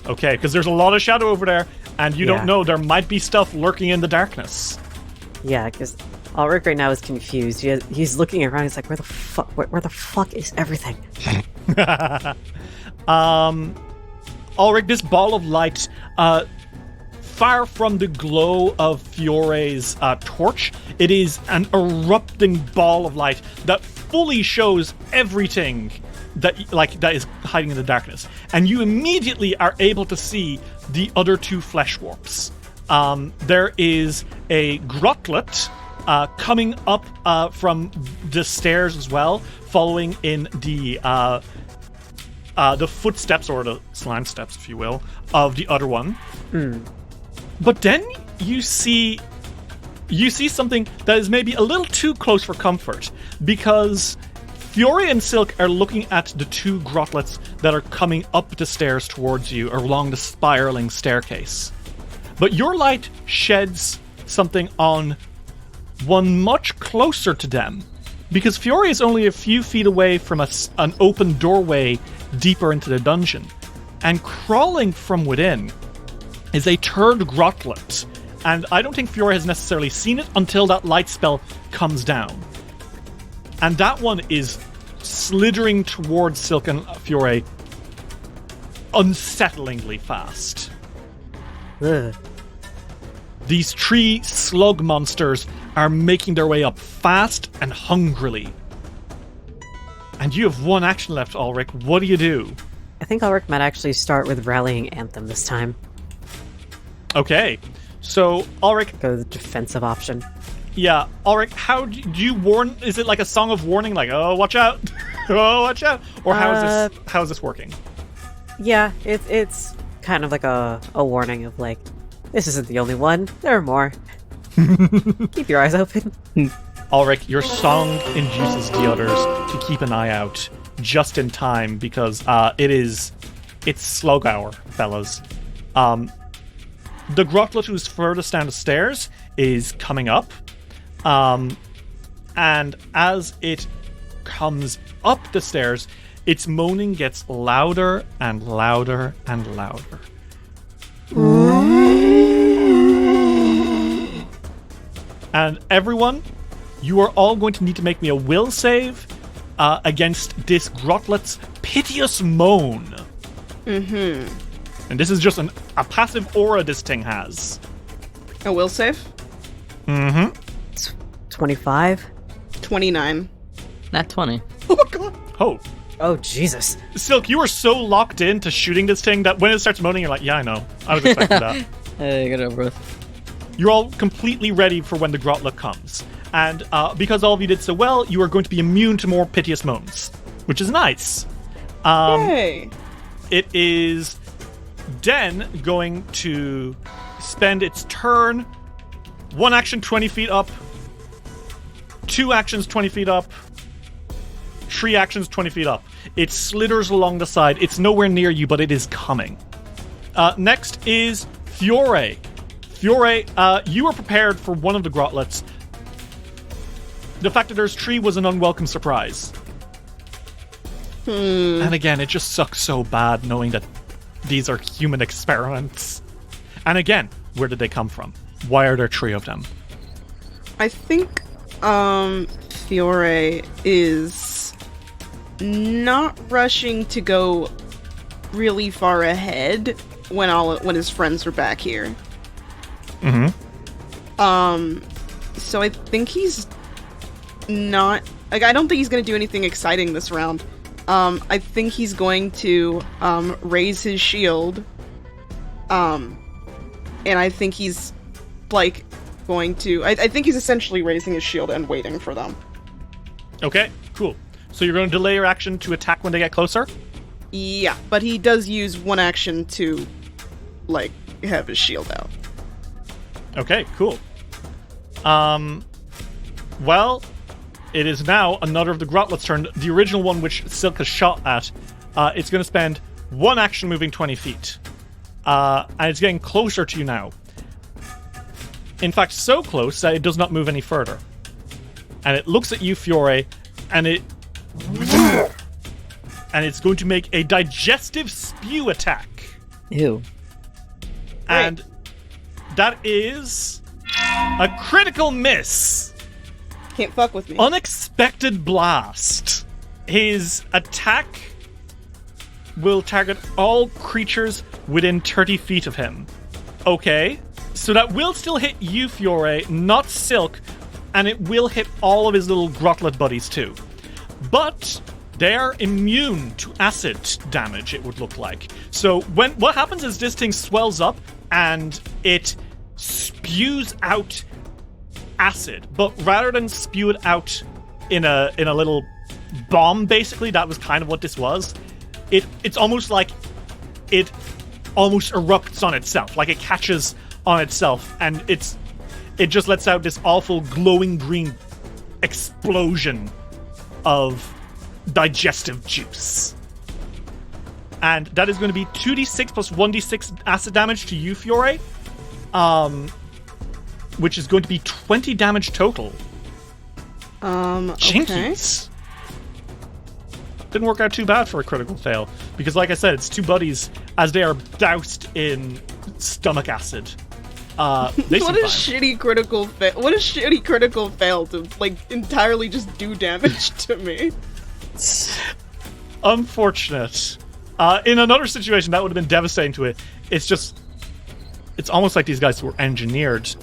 Okay, because there's a lot of shadow over there, and you don't know, there might be stuff lurking in the darkness. Yeah, because Ulrich right now is confused. He's looking around. He's like, where the fuck is everything? Ulrich, this ball of light, far from the glow of Fiore's torch, it is an erupting ball of light that fully shows everything that is hiding in the darkness. And you immediately are able to see the other 2 flesh warps. There is a Grothlut coming up from the stairs as well, following in the footsteps, or the slime steps, if you will, of the other one. But then you see something that is maybe a little too close for comfort, because Fiore and Silk are looking at the 2 Grothluts that are coming up the stairs towards you, along the spiraling staircase. But your light sheds something on one much closer to them, because Fiore is only a few feet away from an open doorway deeper into the dungeon, and crawling from within is a third Grothlut, and I don't think Fiore has necessarily seen it until that light spell comes down. And that one is slithering towards Silk and Fiore unsettlingly fast. Ugh. These 3 slug monsters are making their way up fast and hungrily. And you have one action left, Ulrich. What do you do? I think Ulrich might actually start with Rallying Anthem this time. Okay. So, Ulrich... Go the defensive option. Yeah, Ulrich, how do you warn... Is it like a song of warning? Like, oh, watch out. Oh, watch out. Or how is this working? Yeah, it's kind of like a warning of like, this isn't the only one. There are more. Keep your eyes open. Ulrich, your song induces the others to keep an eye out just in time because it's slug hour, fellas. The Grothlut who's furthest down the stairs is coming up. And as it comes up the stairs, its moaning gets louder and louder and louder. And everyone, you are all going to need to make me a will save against this Grothlet's piteous moan. Mm-hmm. And this is just a passive aura this thing has. A will save? Mm-hmm. 25? 29. Not 20. Oh, God. Oh, Jesus. Silk, you are so locked into shooting this thing that when it starts moaning, you're like, yeah, I know. I was expecting that. Hey, get over with. You're all completely ready for when the Grothlut comes. And because all of you did so well, you are going to be immune to more piteous moans, which is nice. Yay. It is Den going to spend its turn. 1 action 20 feet up. 2 actions 20 feet up. 3 actions 20 feet up. It slithers along the side. It's nowhere near you, but it is coming. Next is Fiore. Fiore, you are prepared for one of the Grothluts. The fact that there's 3 was an unwelcome surprise. And again, it just sucks so bad knowing that these are human experiments. And again, where did they come from? Why are there 3 of them? I think Fiore is not rushing to go really far ahead when his friends are back here. Mm-hmm. So I think he's not... Like, I don't think he's going to do anything exciting this round. I think he's going to raise his shield. And I think he's, like, going to... I think he's essentially raising his shield and waiting for them. Okay, cool. So you're going to delay your action to attack when they get closer? Yeah, but he does use 1 action to, like, have his shield out. Okay, cool. Well, it is now another of the Grothlet's turn. The original one which Silk has shot at, it's going to spend 1 action moving 20 feet. And it's getting closer to you now. In fact, so close that it does not move any further. And it looks at you, Fiore, and it's going to make a digestive spew attack. Ew. And that is a critical miss. Can't fuck with me. Unexpected blast. His attack will target all creatures within 30 feet of him. Okay. So that will still hit you, Fiore, not Silk, and it will hit all of his little Grothlut buddies too. But they're immune to acid damage, it would look like. So what happens is this thing swells up and it spews out acid, but rather than spew it out in a little bomb, basically, that was kind of what this was. It's almost like it almost erupts on itself, like it catches on itself, and it just lets out this awful glowing green explosion of digestive juice. And that is going to be 2d6 plus 1d6 acid damage to you, Fiore. Which is going to be 20 damage total. Jinkies. Didn't work out too bad for a critical fail. Because like I said, it's 2 buddies as they are doused in stomach acid. What a shitty critical fail. What a shitty critical fail to, like, entirely just do damage to me. Unfortunate. In another situation, that would have been devastating to it. It's almost like these guys were engineered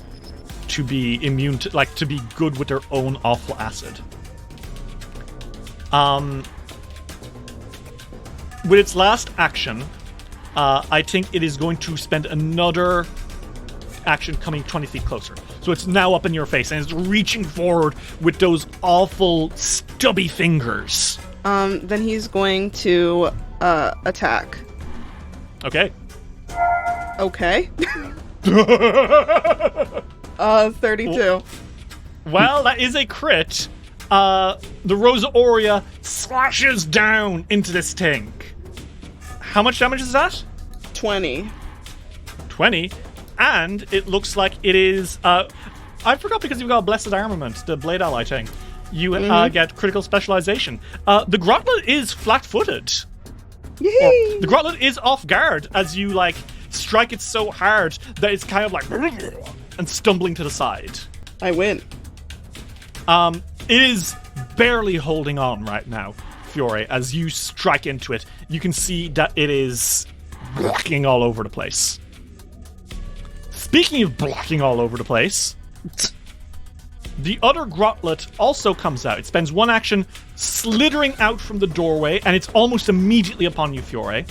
to be immune to, like, to be good with their own awful acid. With its last action, I think it is going to spend another action coming 20 feet closer. So it's now up in your face, and it's reaching forward with those awful, stubby fingers. Then he's going to attack. Okay. Okay. 32. Well, that is a crit. The Rosa Aurea slashes down into this thing. How much damage is that? 20. 20. And it looks like it is... I forgot because you've got Blessed Armament, the Blade Ally thing. You get critical specialization. The Grotlut is flat-footed. Yay! The Grotlut is off guard as you, like, strike it so hard that it's kind of like... and stumbling to the side. I win. It is barely holding on right now, Fiore. As you strike into it, you can see that it is blocking all over the place. Speaking of blocking all over the place, the other Grotlut also comes out. It spends one action slithering out from the doorway, and it's almost immediately upon you, Fiore.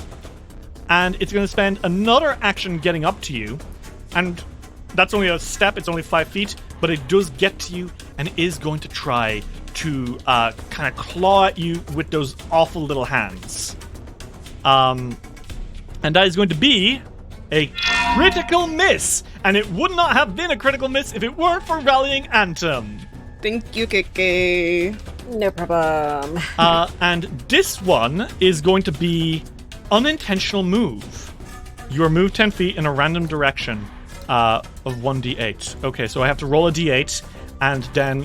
And it's going to spend another action getting up to you, and that's only a step, it's only 5 feet, but it does get to you and is going to try to kind of claw at you with those awful little hands. And that is going to be a critical miss, and it would not have been a critical miss if it weren't for Rallying Anthem. Thank you, Kiki. No problem. And this one is going to be unintentional move. You are moved 10 feet in a random direction of 1d8. Okay, so I have to roll a d8, and then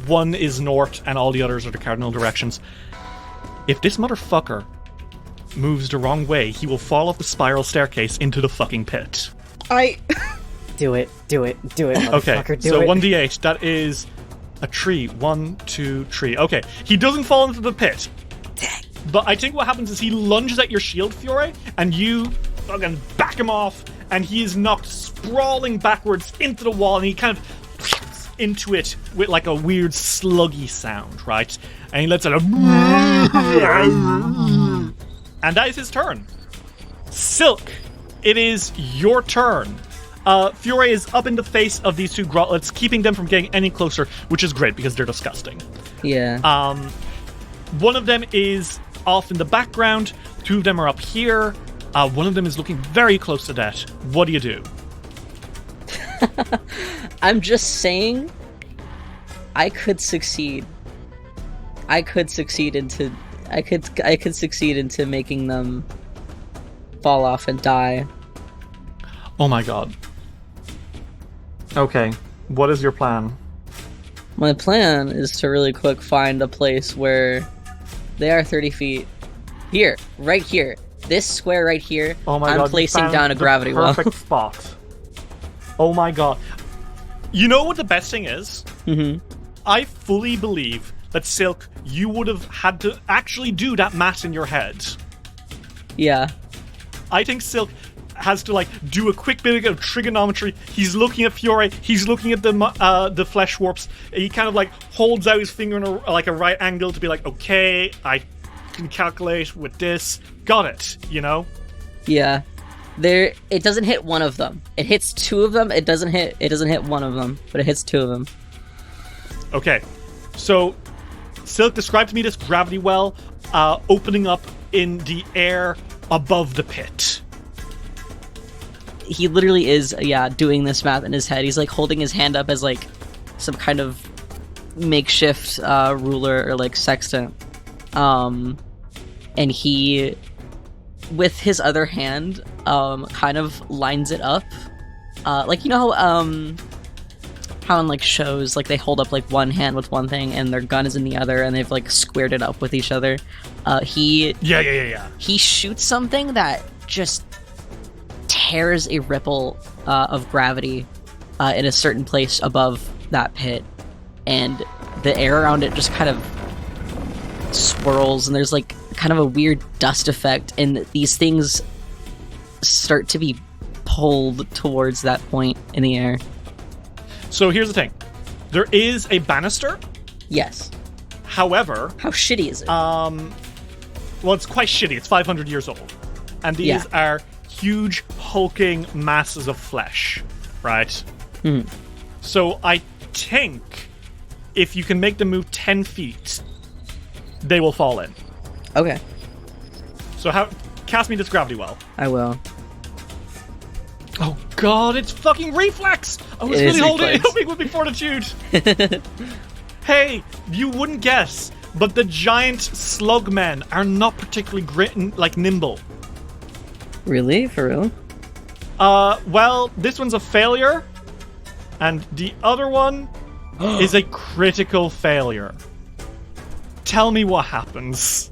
one is north, and all the others are the cardinal directions. If this motherfucker moves the wrong way, he will fall off the spiral staircase into the fucking pit. Do it, okay, motherfucker, do so it. 1d8, that is a tree. 1, 2, 3. Okay, he doesn't fall into the pit. But I think what happens is he lunges at your shield, Fiore, and you fucking back him off, and he is knocked sprawling backwards into the wall, and he kind of into it with like a weird sluggy sound, right? And he lets it and that is his turn. Silk, it is your turn. Fiore is up in the face of these two Grotluts, keeping them from getting any closer, which is great because they're disgusting. Yeah. One of them is off in the background. Two of them are up here. One of them is looking very close to death. What do you do? I'm just saying, I could succeed. I could succeed into making them fall off and die. Oh my god. Okay, what is your plan? My plan is to really quick find a place where they are 30 feet. Here, right here. This square right here, oh my I'm god, placing down a gravity well. Perfect spot. Oh my god. You know what the best thing is? Mm-hmm. I fully believe that, Silk, you would have had to actually do that math in your head. Yeah. I think Silk has to, like, do a quick bit of trigonometry. He's looking at Fiore. He's looking at the flesh warps. He kind of, like, holds out his finger in a right angle to be like, okay, I can calculate with this. Got it, you know? Yeah. It doesn't hit one of them. It hits two of them. It doesn't hit one of them, but it hits two of them. Okay. So, Silk, describe to me this gravity well opening up in the air above the pit. He literally is, doing this math in his head. He's, like, holding his hand up as, like, some kind of makeshift ruler or, like, sextant. And he, with his other hand, kind of lines it up. Like, you know how in, like, shows, like, they hold up, like, one hand with one thing and their gun is in the other and they've, like, squared it up with each other. He shoots something that just tears a ripple of gravity in a certain place above that pit, and the air around it just kind of swirls, and there's like kind of a weird dust effect, and these things start to be pulled towards that point in the air. So here's the thing. There is a banister. Yes. However... How shitty is it? Well, it's quite shitty. It's 500 years old. And these are huge, hulking masses of flesh, right? So I think if you can make them move 10 feet, they will fall in. Okay. So cast me this gravity well. I will. Oh god, it's fucking reflex! I was really hoping with me fortitude. Hey, you wouldn't guess, but the giant slug men are not particularly nimble. Really? For real? Well, this one's a failure, and the other one is a critical failure. Tell me what happens.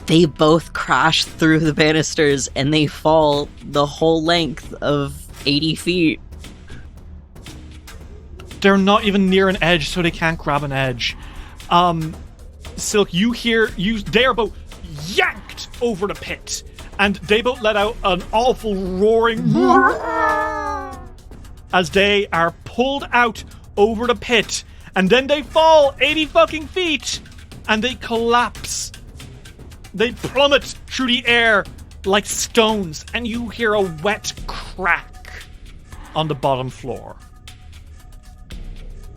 They both crash through the banisters and they fall the whole length of 80 feet. They're not even near an edge, so they can't grab an edge. Silk, they are both yanked over the pit, and they both let out an awful roaring as they are pulled out over the pit, and then they fall 80 fucking feet, and they collapse. They plummet through the air like stones, and you hear a wet crack on the bottom floor.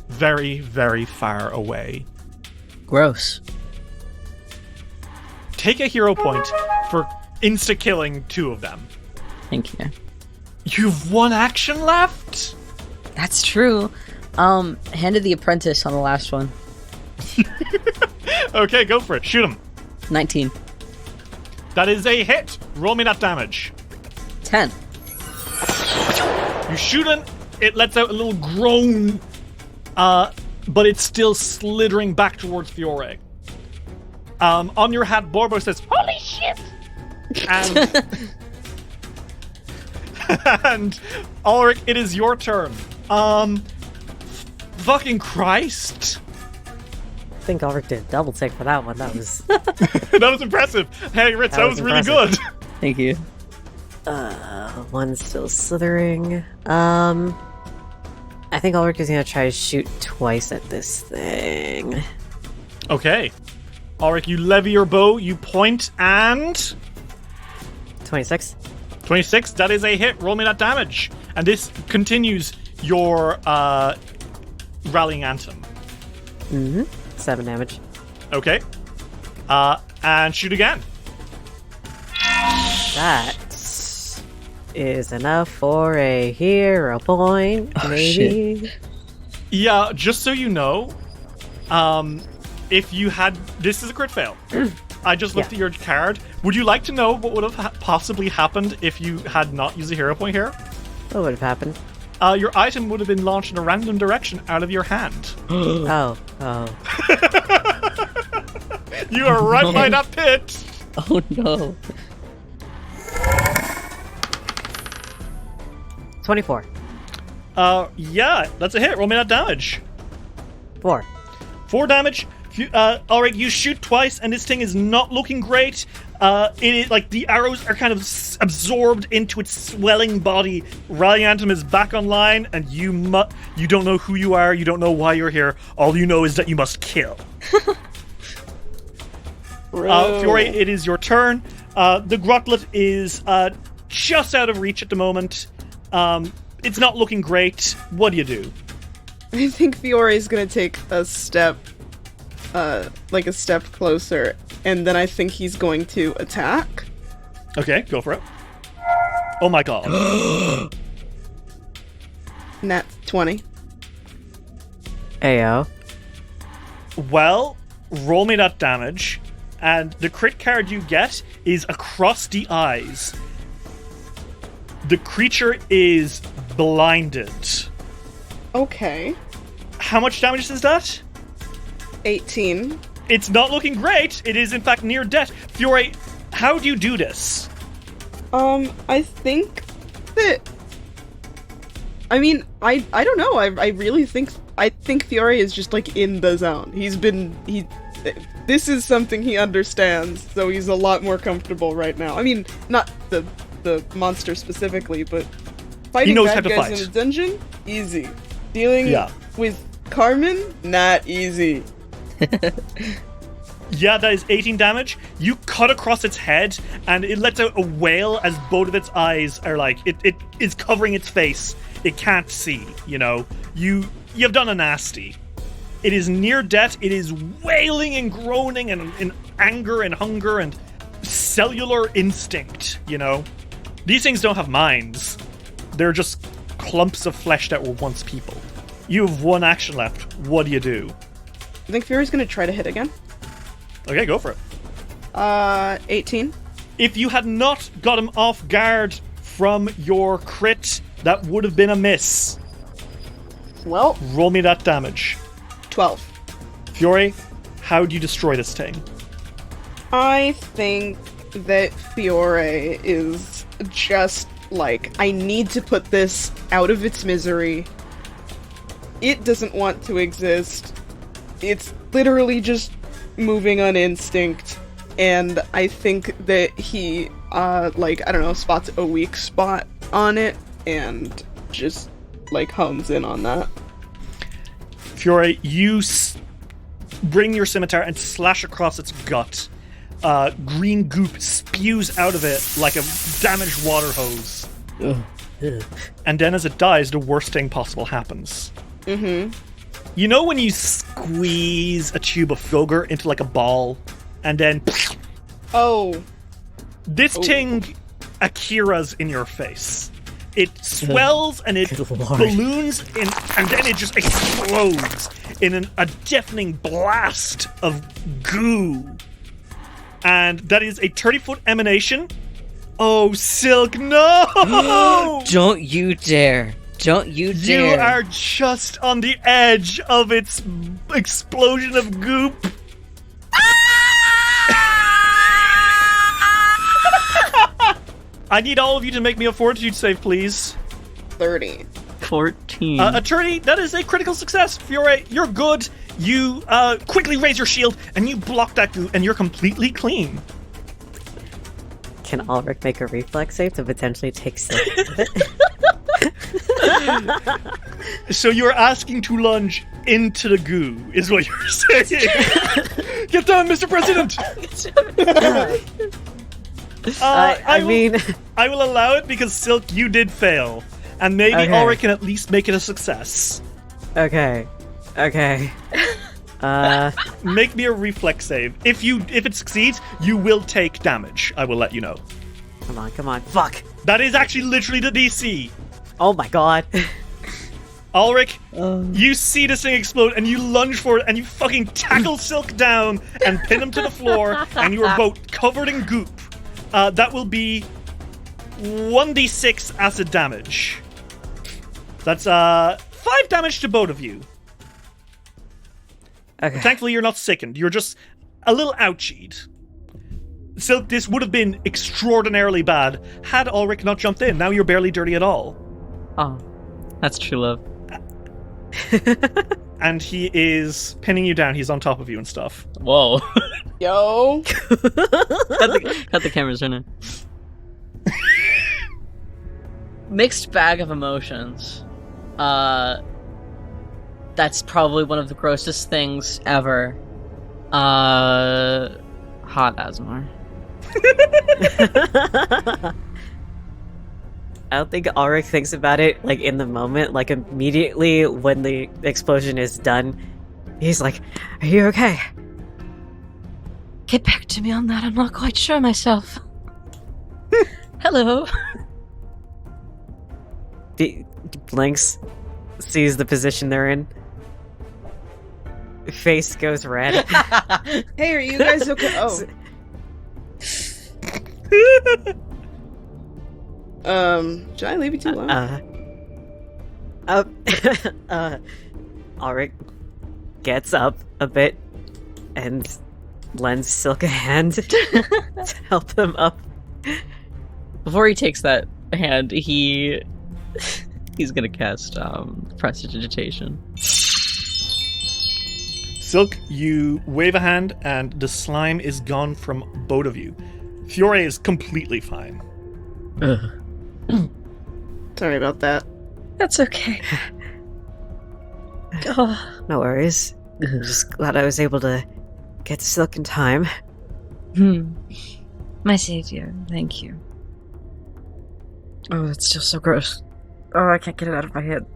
Very, very far away. Gross. Take a hero point for insta-killing 2 of them. Thank you. You've 1 action left? That's true. Handed the apprentice on the last one. Okay, go for it. Shoot him. 19. That is a hit. Roll me that damage. 10. You shoot him, it lets out a little groan, but it's still slithering back towards Fiore. On your hat, Borbo says, Holy shit! And Ulrich, it is your turn. Fucking Christ. I think Ulrich did a double take for that one. That was That was impressive. Hey, Ritz, that was really good. Thank you. one's still slithering. I think Ulrich is gonna try to shoot twice at this thing. Okay. Ulrich, you levy your bow, you point, and 26. 26, that is a hit. Roll me that damage. And this continues your rallying anthem. 7 damage. Okay. And shoot again. That is enough for a hero point, maybe. Shit. Yeah, just so you know, if you had... This is a crit fail. I just looked at your card. Would you like to know what would have possibly happened if you had not used a hero point here? What would have happened? Your item would have been launched in a random direction out of your hand. Oh. You are right by that pit. Oh no. 24. Yeah, that's a hit. Roll me that damage. 4. 4 damage. Alright, you shoot twice, and this thing is not looking great. It is like the arrows are kind of absorbed into its swelling body. Rallying Anthem is back online, and you don't know who you are. You don't know why you're here. All you know is that you must kill. Fiore, it is your turn. The Grothlut is just out of reach at the moment. It's not looking great. What do you do? I think Fiore's gonna take a step, like a step closer, and then I think he's going to attack. Okay, go for it. Oh my god. Nat 20. Ayo. Well, roll me that damage, and the crit card you get is across the eyes. The creature is blinded. Okay. How much damage is that? 18. It's not looking great. It is, in fact, near death. Fiore, how do you do this? I think that... I mean, I don't know. I really think... I think Fiore is just, like, in the zone. This is something he understands, so he's a lot more comfortable right now. I mean, not the monster specifically, but Fighting knows bad how to guys fight. in a dungeon, easy. Dealing Yeah. with Carmen, not easy. Yeah, that is 18 damage. You cut across its head, and it lets out a wail as both of its eyes are like it is covering its face. It can't see. You've done a nasty. It is near death. It is wailing and groaning and in anger and hunger and cellular instinct. These things don't have minds. They're just clumps of flesh that were once people. You have one action left. What do you do? I think Fury's gonna try to hit again. Okay, go for it. 18. If you had not got him off guard from your crit, that would have been a miss. Well, Roll me that damage. 12. Fury, how do you destroy this thing? I think that Fiore is just like, I need to put this out of its misery. It doesn't want to exist. It's literally just moving on instinct. And I think that he, spots a weak spot on it and just, hones in on that. Fury, you bring your scimitar and slash across its gut. Green goop spews out of it like a damaged water hose. And then as it dies, the worst thing possible happens. Mm-hmm. You know when you squeeze a tube of Fulgur into a ball, and then... Oh. This thing Akira's in your face. It swells and it balloons, and then it just explodes in a deafening blast of goo. And that is a 30-foot emanation. Oh, Silk, no! Don't you dare. Don't you dare. You are just on the edge of its explosion of goop. I need all of you to make me a fortitude save, please. 30. 14. Attorney, that is a critical success. Fiore, you're good. You quickly raise your shield, and you block that goo, and you're completely clean. Can Ulrich make a reflex save to potentially take Silk out of it? So you're asking to lunge into the goo, is what you're saying. Get down, Mr. President! I mean... I will allow it because, Silk, you did fail. And maybe Okay. Ulrich can at least make it a success. Okay. Make me a reflex save. If it succeeds, you will take damage. I will let you know. Come on. Fuck! That is actually literally the DC. Oh my god. Ulrich, you see this thing explode, and you lunge for it, and you fucking tackle Silk down and pin him to the floor, and you are both covered in goop. That will be 1d6 acid damage. That's 5 damage to both of you. Okay. Thankfully, you're not sickened. You're just a little ouchied. Silk, this would have been extraordinarily bad had Ulrich not jumped in. Now you're barely dirty at all. Oh, that's true love. And he is pinning you down. He's on top of you and stuff. Whoa. Yo. cut the cameras, turn it. Mixed bag of emotions. That's probably one of the grossest things ever. Hot Asmar. I don't think Ulrich thinks about it, in the moment, immediately when the explosion is done. He's like, are you okay? Get back to me on that. I'm not quite sure myself. Hello. Blinks, sees the position they're in. Face goes red. Hey, are you guys okay? Oh. Should I leave you too long? Ulrich gets up a bit and lends Silk a hand to help them up. Before he takes that hand, he's gonna cast Prestidigitation. Silk, you wave a hand, and the slime is gone from both of you. Fiore is completely fine. Sorry about that. That's okay. Oh. No worries. I'm just glad I was able to get to Silk in time. My savior, thank you. Oh, that's still so gross. Oh, I can't get it out of my head.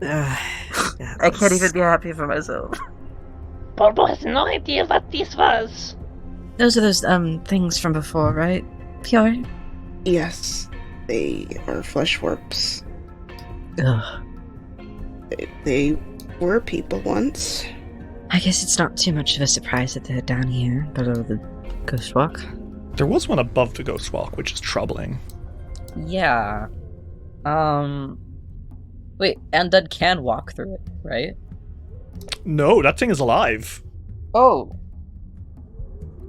I can't even be happy for myself. Bulbo has no idea what this was. Those are those things from before, right? Pure? Yes, they are flesh warps. Ugh. They were people once. I guess it's not too much of a surprise that they're down here, below the Ghost Walk. There was one above the Ghost Walk, which is troubling. Yeah. Wait, Undead can walk through it, right? No, that thing is alive. Oh.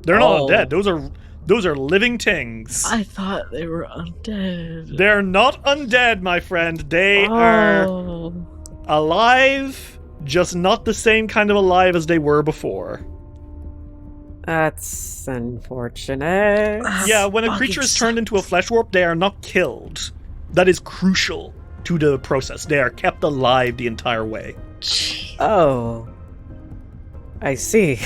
They're not Oh. undead. Those are living things. I thought they were undead. They're not undead, my friend. They are alive, just not the same kind of alive as they were before. That's unfortunate. Yeah, when a creature is turned into a flesh warp, they are not killed. That is crucial to the process. They are kept alive the entire way. Oh. I see.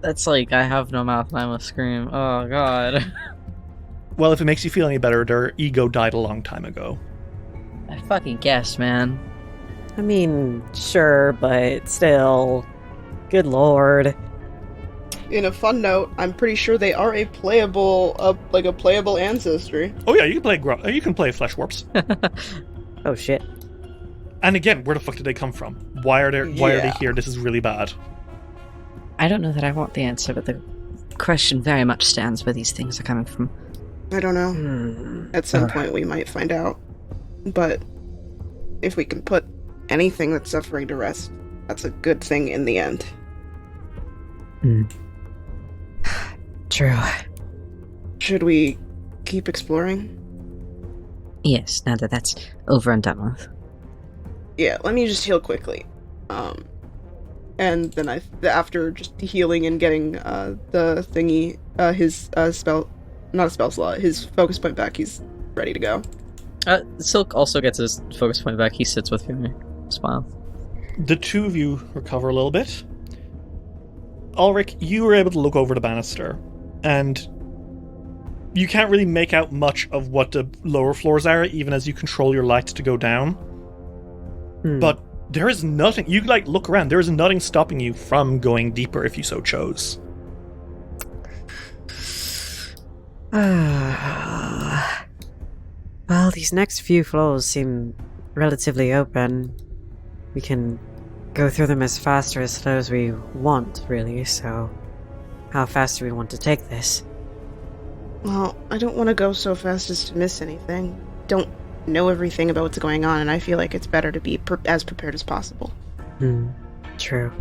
That's like, I have no mouth and I must scream. Oh, God. Well, if it makes you feel any better, their ego died a long time ago. I fucking guess, man. I mean, sure, but still. Good lord. In a fun note, I'm pretty sure they are a playable ancestry. Oh yeah, you can play flesh warps. Oh shit. And again, where the fuck did they come from? Why are they here? This is really bad. I don't know that I want the answer, but the question very much stands where these things are coming from. I don't know. At some point we might find out. But if we can put anything that's suffering to rest, that's a good thing in the end. True. Should we keep exploring? Yes, now that that's over and done with. Yeah, let me just heal quickly. And then after just healing and getting the thingy, his spell, not a spell slot, his focus point back, he's ready to go. Silk also gets his focus point back. He sits with you. Smile. The two of you recover a little bit. Ulrich, you were able to look over the banister, and you can't really make out much of what the lower floors are, even as you control your lights to go down. But there is nothing. You look around. There is nothing stopping you from going deeper if you so chose. Well, these next few floors seem relatively open. We can go through them as fast or as slow as we want, really, so how fast do we want to take this? Well, I don't want to go so fast as to miss anything. Don't know everything about what's going on, and I feel like it's better to be as prepared as possible. True.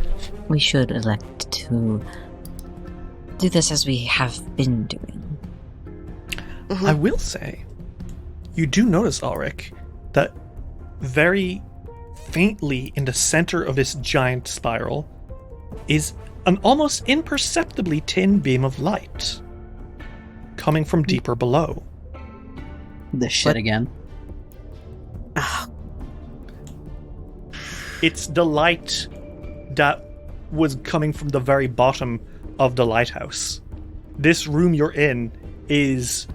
We should elect to do this as we have been doing. I will say, you do notice, Ulrich, that very faintly in the center of this giant spiral is an almost imperceptibly thin beam of light coming from deeper below. This shit again. It's the light that was coming from the very bottom of the lighthouse. This room you're in is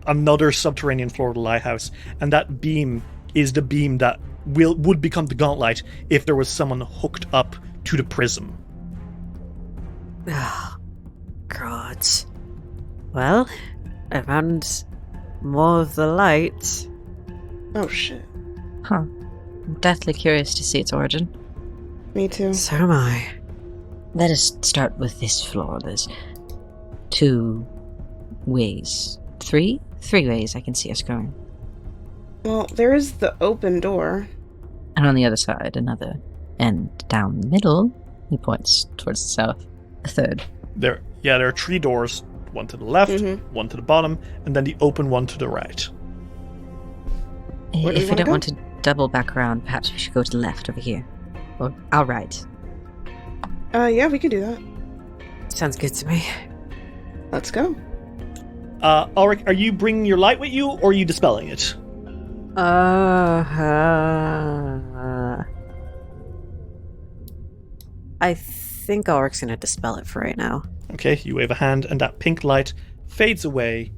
another subterranean floor of the lighthouse, and that beam is the beam that would become the gauntlet if there was someone hooked up to the prism. Gods. Well, I found more of the light. Oh shit. Huh. I'm deathly curious to see its origin. Me too. So am I. Let us start with this floor. There's 2 ways. 3 ways I can see us going. Well, there is the open door. And on the other side, another. And down the middle, he points towards the south. A 3rd. There are 3 doors, one to the left, one to the bottom, and then the open one to the right. Where do we If we wanna don't go? want to double back around, perhaps we should go to the left over here. Or our right. Yeah, we can do that. Sounds good to me. Let's go. Ulrich, are you bringing your light with you, or are you dispelling it? I think Ulrich's gonna dispel it for right now. Okay, you wave a hand, and that pink light fades away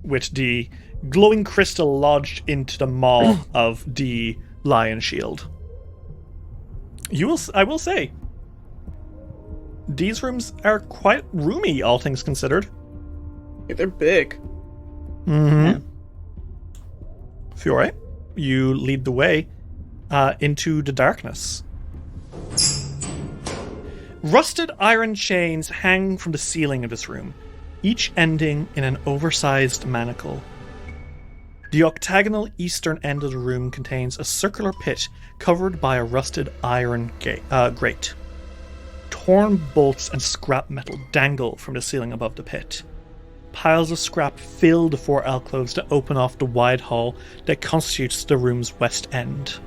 with the glowing crystal lodged into the maw of the lion shield. I will say, these rooms are quite roomy, all things considered. Yeah, they're big. Mm-hmm. Fiore, you lead the way into the darkness. Rusted iron chains hang from the ceiling of this room, each ending in an oversized manacle. The octagonal eastern end of the room contains a circular pit covered by a rusted iron grate. Torn bolts and scrap metal dangle from the ceiling above the pit. Piles of scrap fill the four alcoves that open off the wide hall that constitutes the room's west end.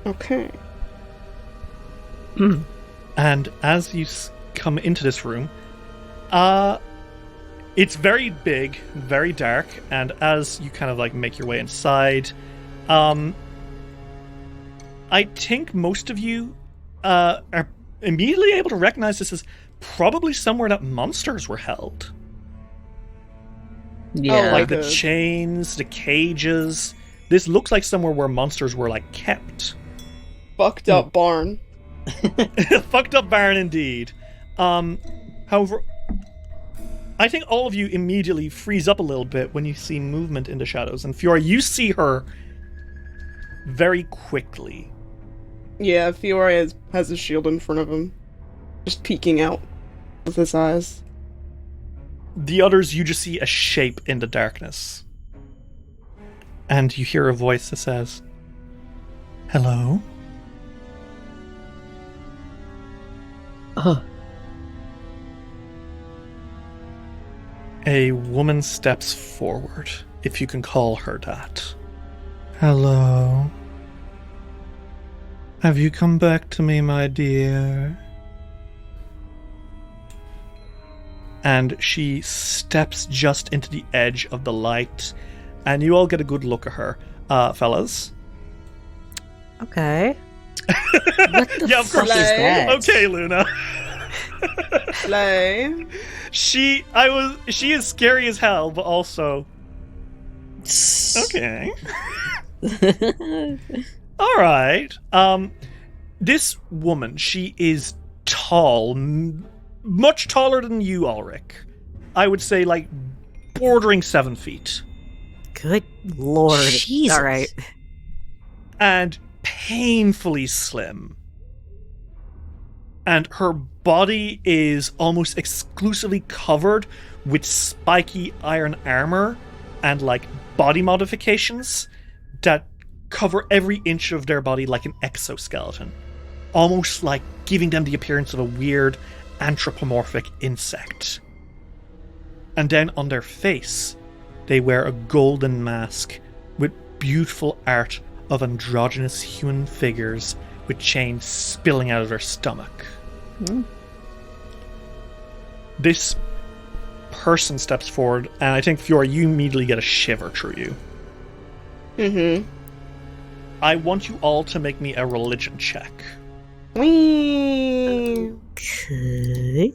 Okay. And as you come into this room, it's very big, very dark, and as you kind of like make your way inside, I think most of you are immediately able to recognize this as probably somewhere that monsters were held. Yeah. Like the chains, the cages. This looks like somewhere where monsters were like kept. Fucked up barn. Fucked up barn indeed. However, I think all of you immediately freeze up a little bit when you see movement in the shadows. And Fiora, you see her very quickly. Yeah, Fiore has a shield in front of him. Just peeking out with his eyes. The others, you just see a shape in the darkness. And you hear a voice that says, "Hello?" A woman steps forward, if you can call her that. "Hello? Have you come back to me, my dear?" And she steps just into the edge of the light, and you all get a good look at her. Fellas? Okay. What the Yeah, of course. fuck is that? Okay, Luna. Slay. She is scary as hell, but also... Okay. Alright. This woman, she is tall, much taller than you, Ulrich. I would say, like, bordering 7 feet. Good lord. Jesus. Alright. And painfully slim. And her body is almost exclusively covered with spiky iron armor and, like, body modifications that cover every inch of their body like an exoskeleton. Almost like giving them the appearance of a weird anthropomorphic insect. And then on their face, they wear a golden mask with beautiful art of androgynous human figures with chains spilling out of their stomach. This person steps forward, and I think, Fiora, you immediately get a shiver through you. Mm-hmm. I want you all to make me a religion check. Whee! Okay.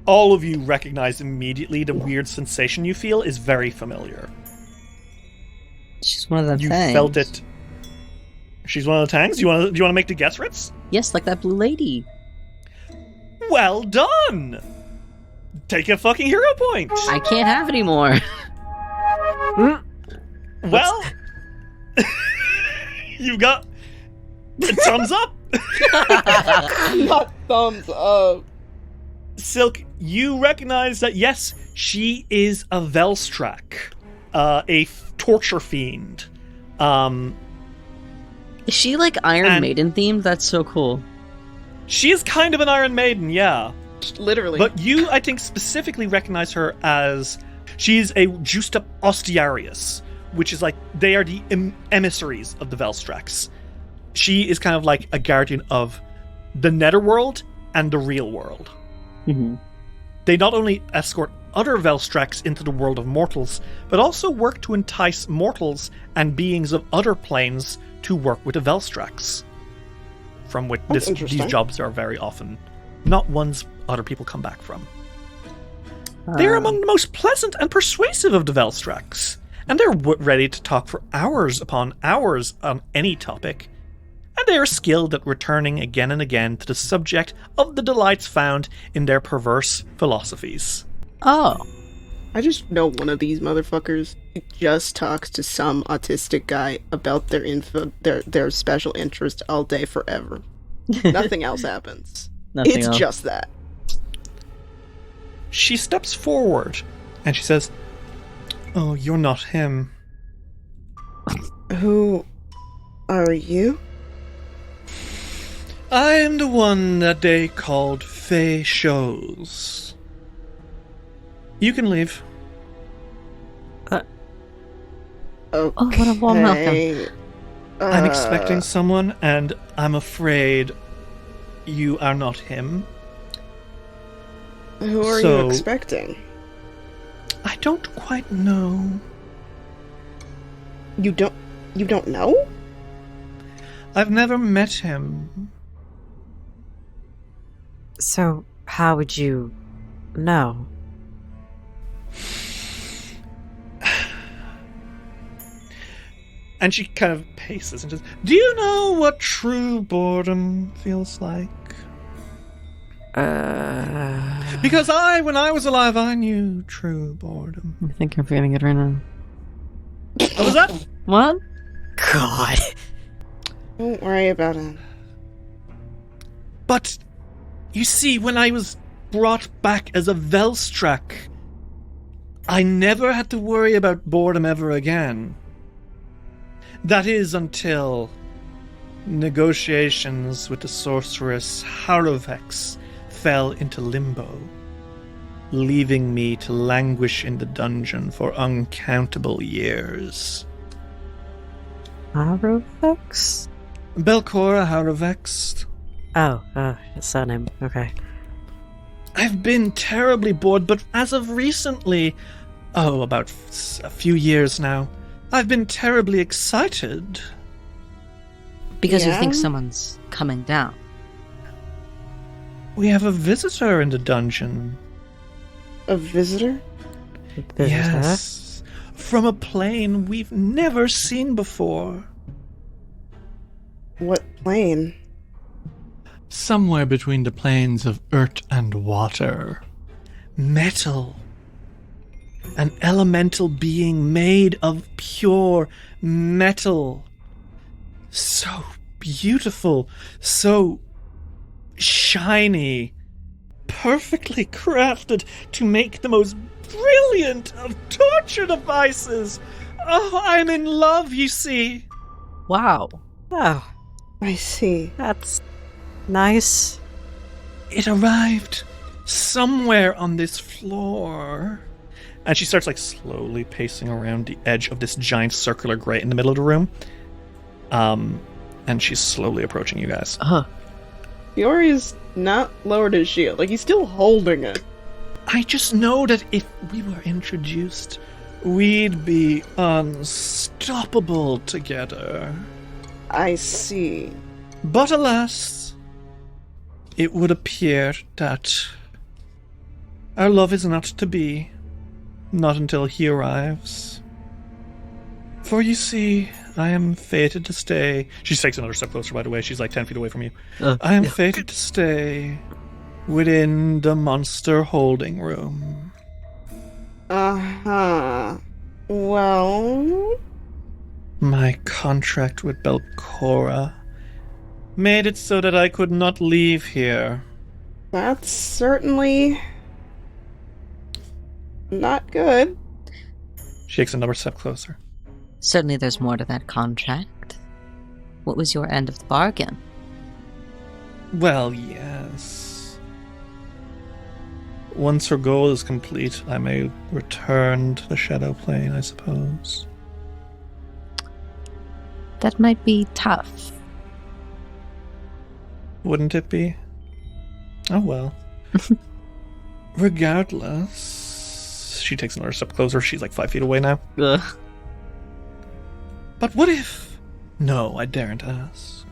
All of you recognize immediately the weird sensation you feel is very familiar. She's one of them You things. felt it. She's one of the tangs? Do you want to make the guess, Ritz? Yes, like that blue lady. Well done! Take a fucking hero point! I can't have any more. Well, you got a thumbs up! Not thumbs up. Silk, you recognize that, yes, she is a Velstrak, a torture fiend. Is she like Iron And- Maiden themed? That's so cool. She is kind of an Iron Maiden, yeah. Literally. But you, I think, specifically recognize her as she's a Justa Ostiarius, which is like, they are the emissaries of the Velstraks. She is kind of like a guardian of the Netherworld and the real world. Mm-hmm. They not only escort other Velstrax into the world of mortals, but also work to entice mortals and beings of other planes to work with the Velstrax. From which these jobs are very often not ones other people come back from. They are among the most pleasant and persuasive of the Velstrax, and they're ready to talk for hours upon hours on any topic, and they are skilled at returning again and again to the subject of the delights found in their perverse philosophies. Oh. I just know one of these motherfuckers who just talks to some autistic guy about their special interest all day forever. Nothing else happens. It's just that. She steps forward and she says, "Oh, you're not him." Who are you? I am the one that they called Fey Shows. You can leave. Okay. Oh, what a warm welcome. I'm expecting someone, and I'm afraid you are not him. Who are you expecting? I don't quite know. You don't know? I've never met him. So, how would you know? And she kind of paces and says, "Do you know what true boredom feels like?" Because when I was alive, I knew true boredom. I think I'm feeling it right now. What was that? What? God. Don't worry about it. But, you see, when I was brought back as a Velstrax, I never had to worry about boredom ever again. That is until negotiations with the sorceress Harovex fell into limbo, leaving me to languish in the dungeon for uncountable years. Harovex? Belcora Harovex. Oh, his surname. Okay. I've been terribly bored, but as of recently, about a few years now, I've been terribly excited. Because you think someone's coming down. We have a visitor in the dungeon. A visitor? Yes. From a plane we've never seen before. What plane? Somewhere between the planes of earth and water. Metal. An elemental being made of pure metal. So beautiful, so shiny, perfectly crafted to make the most brilliant of torture devices. Oh, I'm in love, you see. Wow. Oh, I see. that's nice. It arrived somewhere on this floor. And she starts slowly pacing around the edge of this giant circular grate in the middle of the room. And she's slowly approaching you guys. Fiori's not lowered his shield. He's still holding it. I just know that if we were introduced, we'd be unstoppable together. I see. But alas, it would appear that our love is not to be. Not until he arrives. For you see, I am fated to stay. She takes another step closer, by the way. She's 10 feet away from you. I am fated to stay within the monster holding room. Uh-huh. Well? My contract with Belcora made it so that I could not leave here. That's certainly not good. She takes another step closer. Certainly there's more to that contract. What was your end of the bargain? Well, yes. Once her goal is complete, I may return to the Shadow Plane, I suppose. That might be tough. Wouldn't it be? Oh well. Regardless, She takes another step closer. She's like 5 feet away now. Ugh. But what if... No, I daren't ask.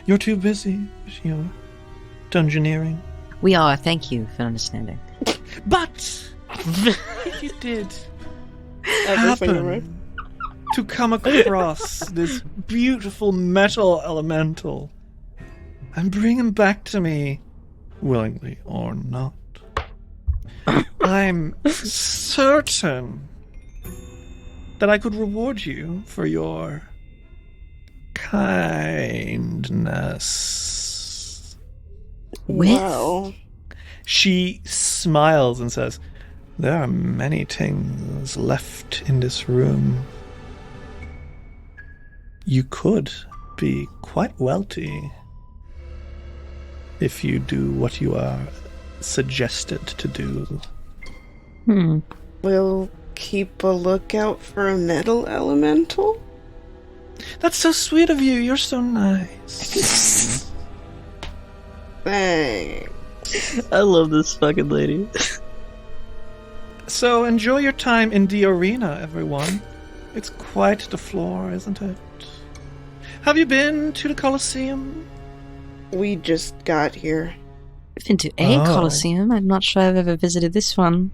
You're too busy with your dungeoneering. We are. Thank you for understanding. But if you did Everything, right? happen to come across this beautiful metal elemental and bring him back to me, willingly or not, I'm certain that I could reward you for your kindness. With? Wow. She smiles and says, there are many things left in this room. You could be quite wealthy if you do what you are suggested to do. We'll keep a lookout for a metal elemental? That's so sweet of you. You're so nice. Thanks. I love this fucking lady. So enjoy your time in the arena, everyone. It's quite the floor, isn't it? Have you been to the Colosseum? We just got here. I've been to a Colosseum. I'm not sure I've ever visited this one.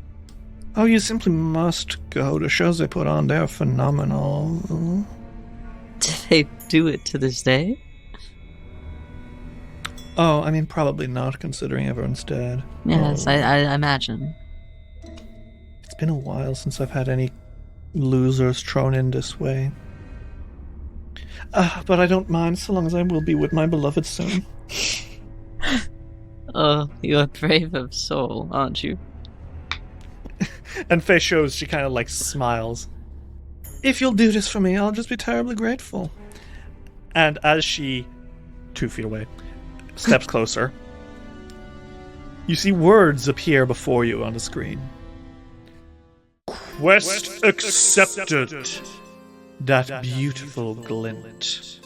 Oh, you simply must go. The shows they put on, they're phenomenal. Do they do it to this day? Oh, I mean, probably not, considering everyone's dead. Yes, Oh. I imagine. It's been a while since I've had any losers thrown in this way. But I don't mind, so long as I will be with my beloved soon. Oh, you're brave of soul, aren't you? And Faye shows she kind of like smiles. If you'll do this for me, I'll just be terribly grateful. And as she, 2 feet away, steps closer, you see words appear before you on the screen. Quest accepted. That beautiful glint.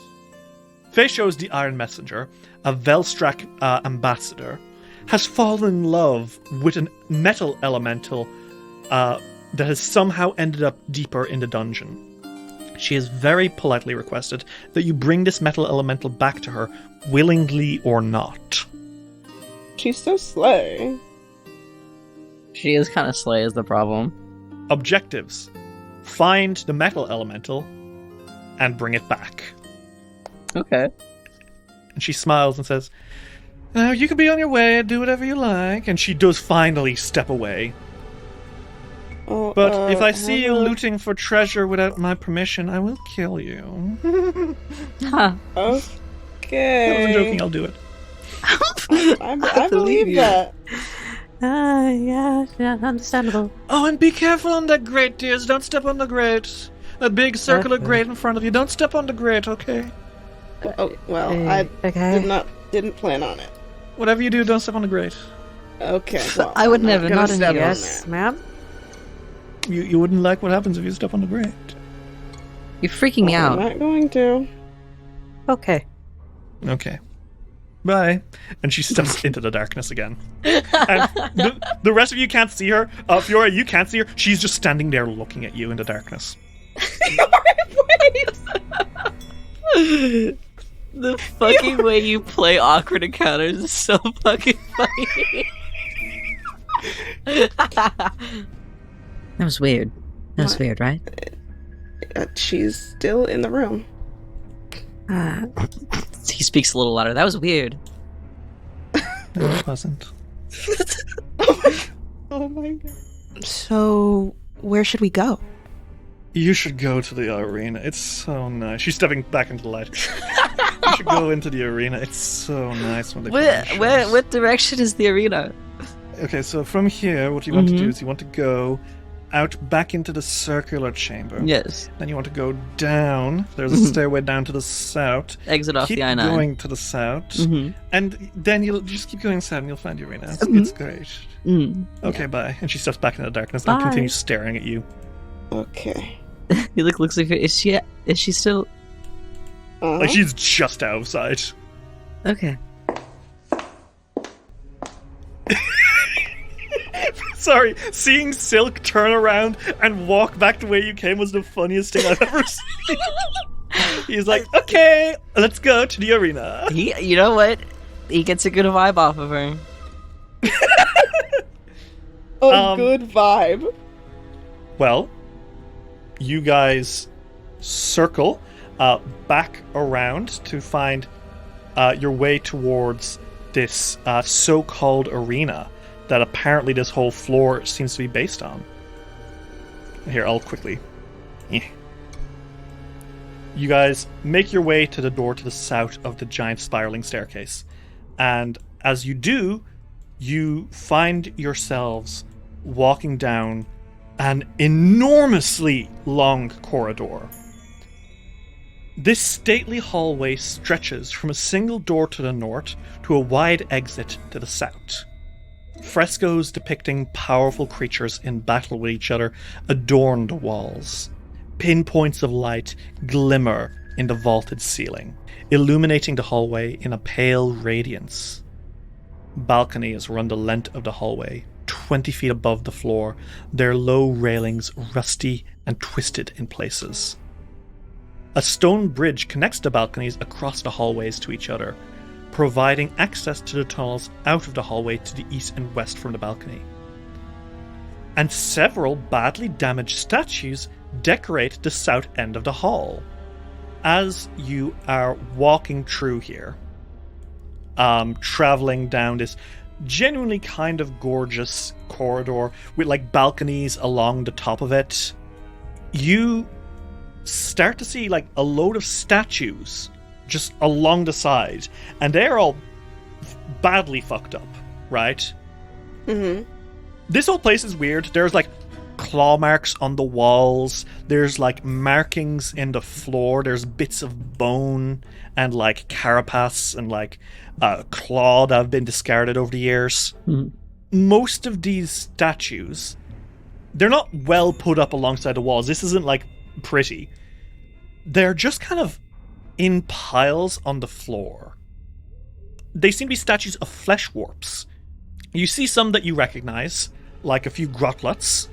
Faye shows the Iron Messenger, a Velstrak ambassador, has fallen in love with a metal elemental that has somehow ended up deeper in the dungeon. She has very politely requested that you bring this metal elemental back to her, willingly or not. She's so slay. She is kind of slay is the problem. Objectives. Find the metal elemental and bring it back. Okay. And she smiles and says, now you can be on your way and do whatever you like. And she does finally step away. Oh, But if I see you have a- looting for treasure without my permission, I will kill you. Huh. Okay. I wasn't joking, I'll do it. I believe you. that. Yeah, understandable. Oh, and be careful on that grate, dears. Don't step on the grate. That big circular grate in front of you. Don't step on the grate, okay? Oh, well, I Okay. didn't plan on it. Whatever you do, don't step on the grate. Okay. Well, I would I'm never, gonna not in step on Yes, that. ma'am. You wouldn't like what happens if you step on the grate. You're freaking me I'm out. not going to. Okay. Okay. Bye. And she steps into the darkness again. And the rest of you can't see her. Fiora, you can't see her. She's just standing there looking at you in the darkness. The fucking way you play awkward encounters is so fucking funny. That was weird. That was What? weird, right? She's still in the room. He speaks a little louder. That was weird. It wasn't. Oh my god. So, where should we go? You should go to the arena. It's so nice. She's stepping back into the light. You should go into the arena. It's so nice when they put on shows. What direction is the arena? Okay, so from here, what you want to do is you want to go out back into the circular chamber. Yes. Then you want to go down. There's a stairway down to the south. Exit off Keep the I-9. going to the south. Mhm. And then you'll just keep going south and you'll find the arena. It's great. Okay, bye. And she steps back into the darkness and Bye. continues staring at you. Okay. He looks like is she still Like she's just out of sight. okay? Sorry, seeing Silk turn around and walk back the way you came was the funniest thing I've ever seen. He's like, okay, let's go to the arena. You know what? He gets a good vibe off of her. Good vibe. Well, you guys circle back around to find your way towards this so-called arena that apparently this whole floor seems to be based on. Here, I'll quickly... You guys make your way to the door to the south of the giant spiraling staircase. And as you do, you find yourselves walking down an enormously long corridor. This stately hallway stretches from a single door to the north to a wide exit to the south. Frescoes depicting powerful creatures in battle with each other adorn the walls. Pinpoints of light glimmer in the vaulted ceiling, illuminating the hallway in a pale radiance. Balconies run the length of the hallway, 20 feet above the floor, their low railings rusty and twisted in places. A stone bridge connects the balconies across the hallways to each other, providing access to the tunnels out of the hallway to the east and west from the balcony. And several badly damaged statues decorate the south end of the hall. As you are walking through here, traveling down this genuinely kind of gorgeous corridor with like balconies along the top of it, you start to see like a load of statues just along the side, and they're all badly fucked up, right? Mm-hmm. This whole place is weird. There's like claw marks on the walls, there's like markings in the floor, there's bits of bone and like carapace and like claw that have been discarded over the years. Most of these statues, they're not well put up alongside the walls. This isn't like pretty. They're just kind of in piles on the floor. They seem to be statues of flesh warps. You see some that you recognize, like a few Grothluts.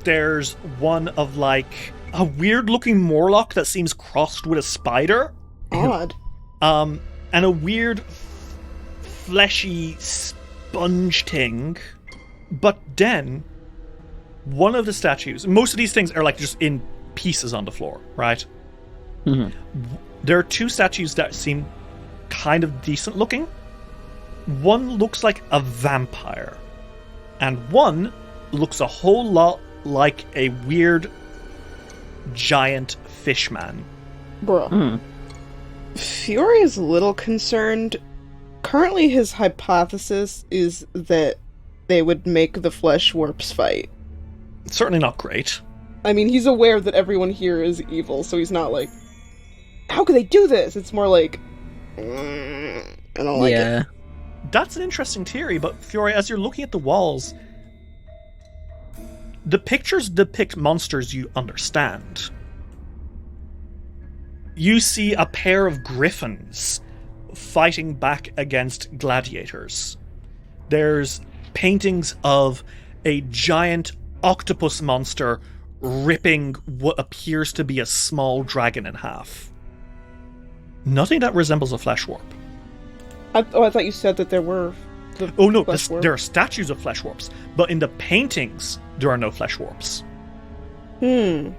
There's one of like a weird looking Morlock that seems crossed with a spider. Odd. And a weird fleshy sponge thing. But then one of the statues, most of these things are like just in pieces on the floor, right? Mm-hmm. There are two statues that seem kind of decent looking. One looks like a vampire, and one looks a whole lot like a weird giant fishman. Bro. Fury is a little concerned. Currently his hypothesis is that they would make the flesh warps fight. It's certainly not great. I mean, he's aware that everyone here is evil, so he's not like, how could they do this? It's more like, I don't like it. That's an interesting theory, but Fury, as you're looking at the walls, the pictures depict monsters you understand. You see a pair of griffins fighting back against gladiators. There's paintings of a giant octopus monster ripping what appears to be a small dragon in half. Nothing that resembles a flesh warp. I thought you said that there were... there are statues of flesh warps, but in the paintings, there are no flesh warps. In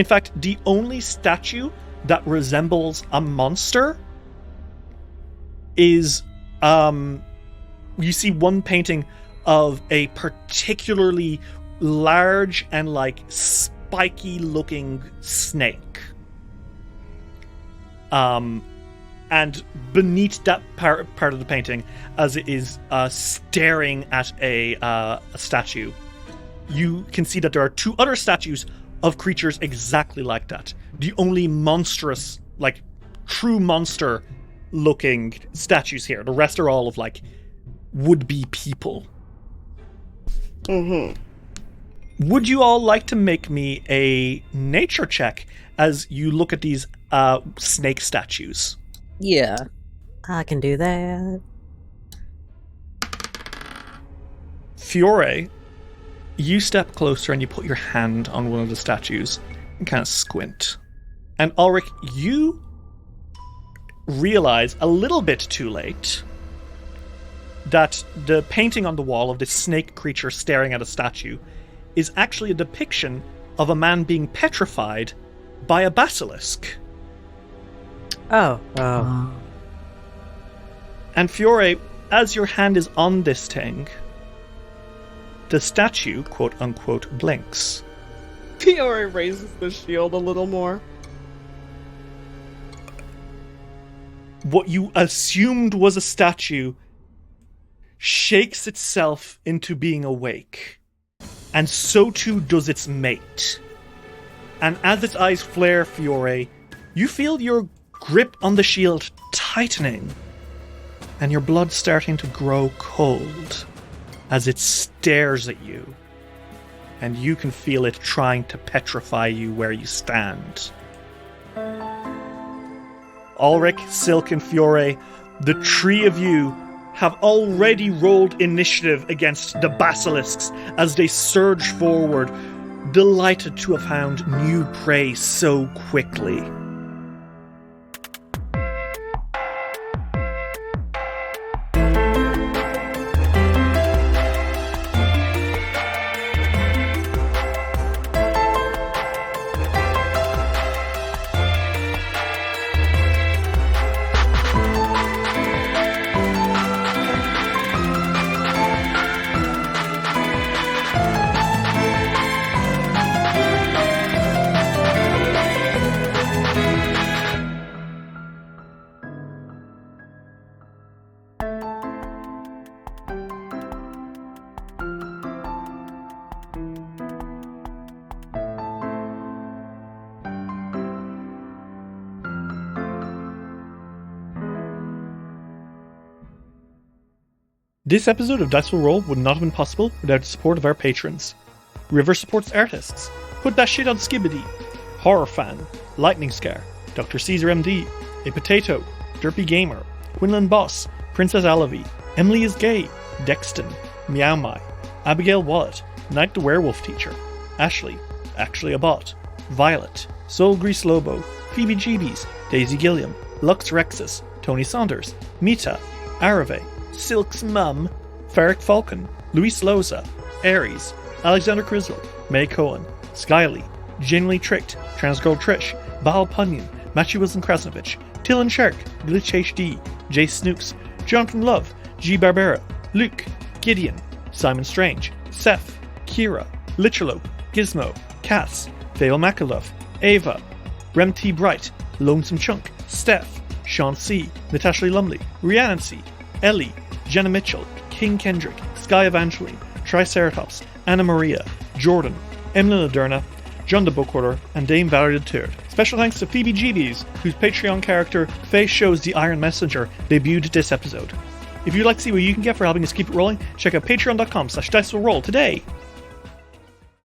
fact, the only statue that resembles a monster is, you see one painting of a particularly large and, like, spiky-looking snake. And beneath that part of the painting, as it is staring at a statue, you can see that there are two other statues of creatures exactly like that. The only monstrous, like, true monster-looking statues here. The rest are all of, like, would-be people. Would you all like to make me a nature check as you look at these snake statues? Yeah. I can do that. Fiore, you step closer and you put your hand on one of the statues and kind of squint. And Ulrich, you realize a little bit too late that the painting on the wall of this snake creature staring at a statue is actually a depiction of a man being petrified by a basilisk. Oh. And Fiore, as your hand is on this thing, the statue, quote-unquote, blinks. Fiore raises the shield a little more. What you assumed was a statue shakes itself into being awake, and so too does its mate. And as its eyes flare, Fiore, you feel your grip on the shield tightening, and your blood starting to grow cold as it stares at you, and you can feel it trying to petrify you where you stand. Ulrich, Silk, and Fiore, the three of you have already rolled initiative against the basilisks as they surge forward, delighted to have found new prey so quickly. This episode of Dice Will Roll would not have been possible without the support of our patrons. River supports artists. Put that shit on Skibbity. Horror Fan. Lightning Scar. Dr. Caesar MD. A Potato. Derpy Gamer. Quinlan Boss. Princess Alavi. Emily is Gay. Dexton. Meow Mai. Abigail Wallet. Knight the Werewolf Teacher. Ashley. Actually a Bot. Violet. Soul Grease Lobo. Phoebe Jeebies. Daisy Gilliam. Lux Rexus. Tony Saunders. Mita. Arave. Silk's Mum, Farrick Falcon, Luis Loza, Aries, Alexander Crizzle, May Cohen, Skyly, Genuinely Tricked, Transgirl Trish, Bahal Punyon, Matthew Wilson Krasnovich, Tillen Shark, Glitch HD, Jay Snoops, Jonathan Love, G. Barbera, Luke, Gideon, Simon Strange, Seth, Kira, Lichterlope, Gizmo, Cass, Vale Makalov, Ava, Rem T. Bright, Lonesome Chunk, Steph, Sean C., Natasha Lumley, Rhiannon C., Ellie, Jenna Mitchell, King Kendrick, Sky Evangeline, Triceratops, Anna Maria, Jordan, Emily Laderna, John the Bookworder, and Dame Valerie III. Special thanks to Phoebe Jeebies, whose Patreon character, Faye Shows the Iron Messenger, debuted this episode. If you'd like to see what you can get for helping us keep it rolling, check out patreon.com/dicewillroll today.